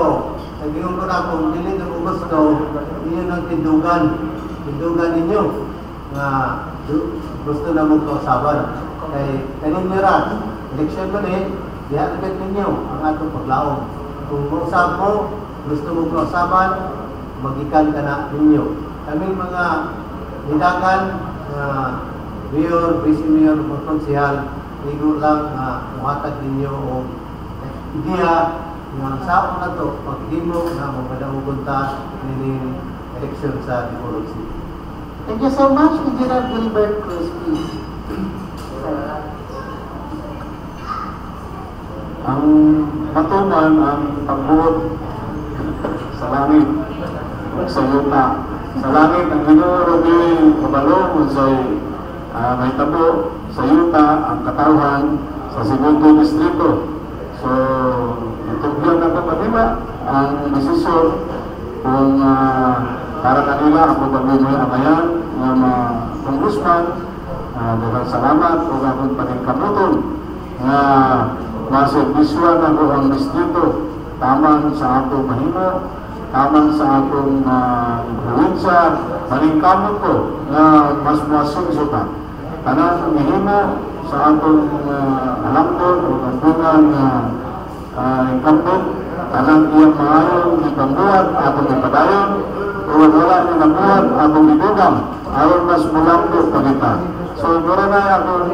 sabihin ko na kung hindi na gusto, yun ang tindugan ninyo nga gusto na mong kausaban. Kay kaninira, eleksyon ko diha agad ninyo ang atong paglaom. Kung mausap mo, gusto mong kausaban, magikan ka na ninyo. Kaming mga hidagan mayor, vice mayor, o konsehal, ligo lang muhatag ninyo o ideya nga sa na to pagdimo na mapadaugon ta nining eleksyon sa Dipolog City. Thank you so much, Engineer Gilbert Cruz, please. Ang matuman ang pagbuot sa langit sa yuta. Sa langit ang Ginoo Rodel Cabalo unsay may tabo sa yuta ang katawhan sa Segundo Distrito. So itugyan na ko kanila ang desisyon kung para kanila ako pagbumoy amayan ng mga congressman. Daghang salamat o akong paningkamuton na maservisyon ako ang distrito taman sa akong mahimo, taman sa akong influensya, maningkamot ko na mas masunsutan. Tanang mahimo sa atong alangkon o kampungan incumbent, tanang iyang maayong ipambuhat atong ipadayon o wala ni nabuhat atong idugang aron mas mulangko pagita. So, mura na akong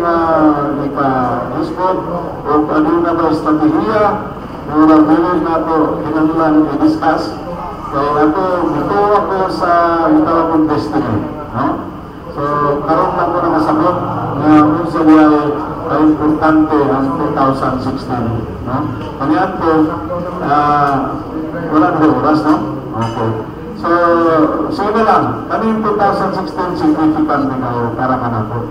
ika-respond o ano na ba estratehiya, mura bilin na ito kinanglan i-discuss. Kaya ito ako sa italabong destiny. No? So, karoon na ako nakasabot na unsa niya ay importante ang 2016. No? Kanyan po, wala na oras, no? Okay. So, sige lang, kami yung 2016 significant din kayo para manapot.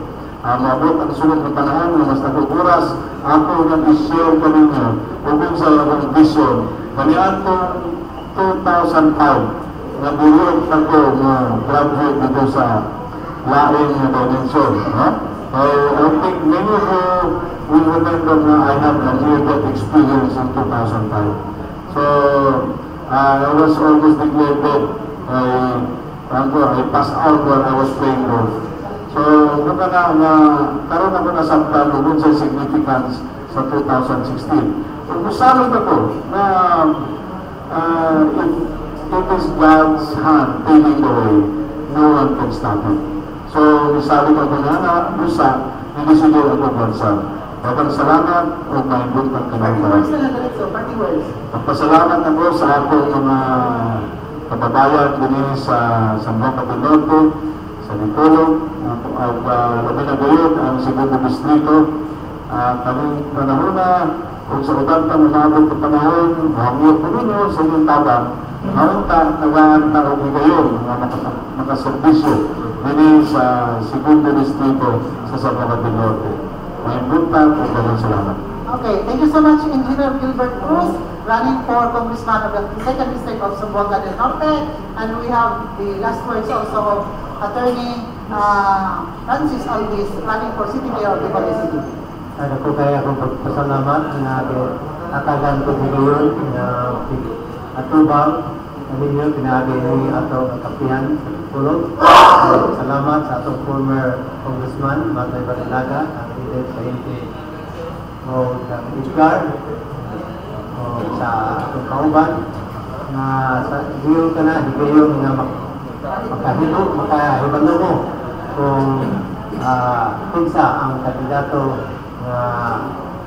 Maabot ang sunod na panahon na mas nakukuras, ako nag-share kami nyo, o kung sa akong vision. Kanyan po, 2005, nabulog ako na graduate dito sa laing na dimension. I think many of you will remember na I have a near-death experience in 2005. So, I was almost declared dead. I passed out while I was playing golf. So, muna karoon ako nasabtan kung sa significance sa 2016. Kung usalit ako na it is God's hand paving the way. No one can stop it. So, sabi ko na busa, hindi siguro ako bansa. Dagang salamat o may buntang kanang Pagpasalamat ako sa akong mga kababayan din sa Zamboanga del Norte, sa Dipolog, at labi na gayon ang segundo distrito. Kaming panahon na, kung sa udang ta umabot ng panahon, mahangyo ko ninyo sa inyong tabang, nagaan tao ni gayon, makaservisyo din sa segundo distrito sa Zamboanga del Norte. May buntang o dalang salamat. Okay, thank you so much, Engineer Gilbert Cruz, running for Congressman of the 2nd District of Zamboanga del Norte. And we have the last words also of Attorney Francis Alvis, running for City Mayor of Ibagué City. Ako kaya akong pagpasalamat na atagan ko ngayon na atubang ninyo pinagi ni ato kapihan sa Pulog. Salamat sa atong former Congressman Matay Barilaga, ang leader sa hindi o sa Edgar o sa atong kauban na sa diyo ka na higayon nga makahibalo mo kung kinsa ang kandidato na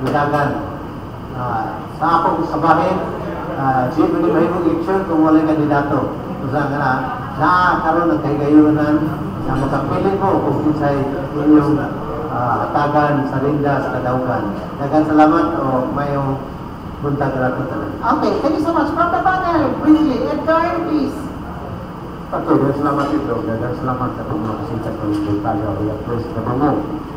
nilagan sa akong sabahin. Di mo ni mahimong eleksyon kung walang kandidato. Usa nga na karon ng kahigayonan na makapili mo kung kinsay inyong atagan sa linda sa kadaugan. Daghang salamat o mayong buntag rato talaga. Okay, thank you so much. From the panel, briefly, Edgar, please. Daghang salamat ito. Daghang salamat sa mga kasita ko ng Tayo. Kaya please, mo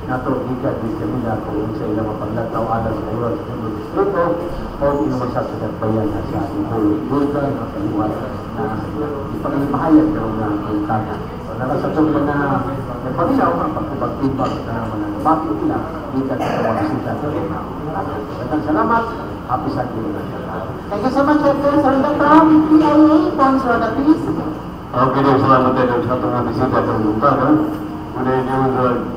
nato ikat di kami na kung sa ilang mapaglataw alas sa iyo sa mga distrito o inumasap sa bayan na sa ating bulga na kaliwat na ipangimahayag na ng bultanan. So, nakasatong na nagpagsaw ang pagkubag-tubag na mga bakit nila ikat sa mga bisita ko. Daghang salamat. Happy Sunday. Thank you so much, Edgar. Saranda from PIA, Pons Roda, please. Okay, salamat tayo sa mga bisita sa bultanan. Muna yung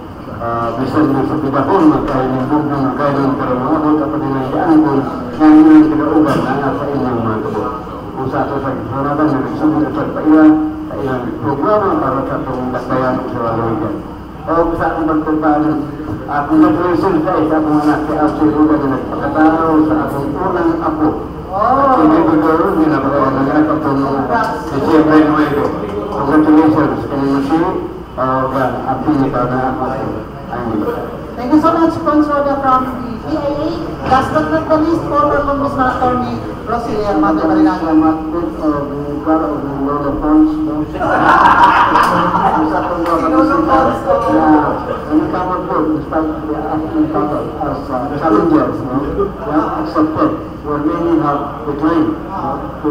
bisa na sa pidahon, magkain ng bugno, magkain ng karamahon, kapag dinayaan ko, ngayon yung pinauban na sa inyong mga tubo. Kung sa ato sa kisuratan, nagsusunod sa pailan, sa ilang programa para sa itong dakbayan sa Waloigan. O sa akong magpuntaan, kung nag-reason ka, sa akong anak, si Absoluta na nagpakatao sa akong unang apo. Hindi ko doon, hindi na ako nagkakap itong si Siyempre Nuevo. Congratulations, kanino siya, Thank you so much, Pons Roda from the PIA. Last but not the least, former Congressman Attorney Rosie Matay Barilaga. Where many have declined to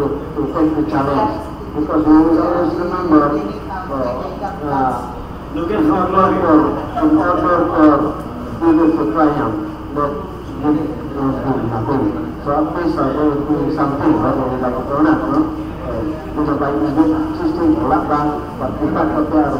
take the challenge. Because we always remember in order for people to triumph, but it was nothing. So at least there will be something, whether we like it or not, no? By this system, lockdown, but the fact that they are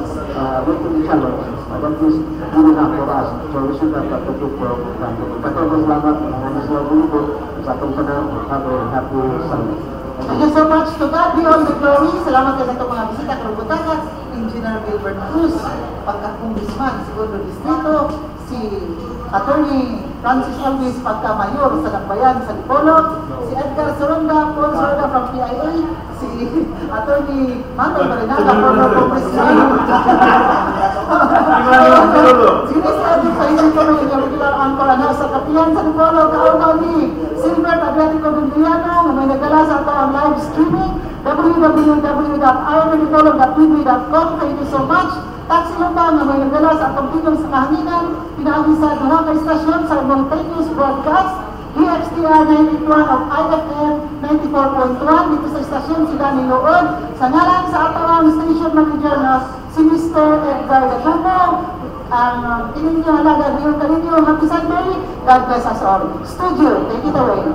making each other, that is good enough for us. So we should have to do for granted. Pero salamat, mga sila dito, sa atong panahon, have a happy Sunday. Thank you so much. To God be all the glory. Salamat sa itong mga bisita karubutaka. Engineer Gilbert Cruz, pagka-congressman, segundo distrito, si Attorney Francis Alvis, pagka-mayor sa Dakbayan, sa Dipolog, si Edgar Saranda, Paul Saranda from PIA, si Attorney Matay Barilaga, former congressman. Sinis Edgar sa isang kami, yung regular anchor sa Kapihan sa Dipolog, kaunaw ni Silbert Adriatico Dundriano, na may nagdala sa ito ang live streaming, www.ironidipolog.tv.com. Thank you so much. Taxi Lumbang, na may nagdala sa atong tigong sa kahanginan, pinaagi sa duha ka istasyon sa simultaneous broadcast, DXTR 91 of IFM 94.1, dito sa istasyon si Danny Lood, sa ngalan sa atawang station manager na si Mr. Edgar Gatumo, ang inyong halaga, Rio Carinio, Happy Sunday, God bless us all. Studio, take it away.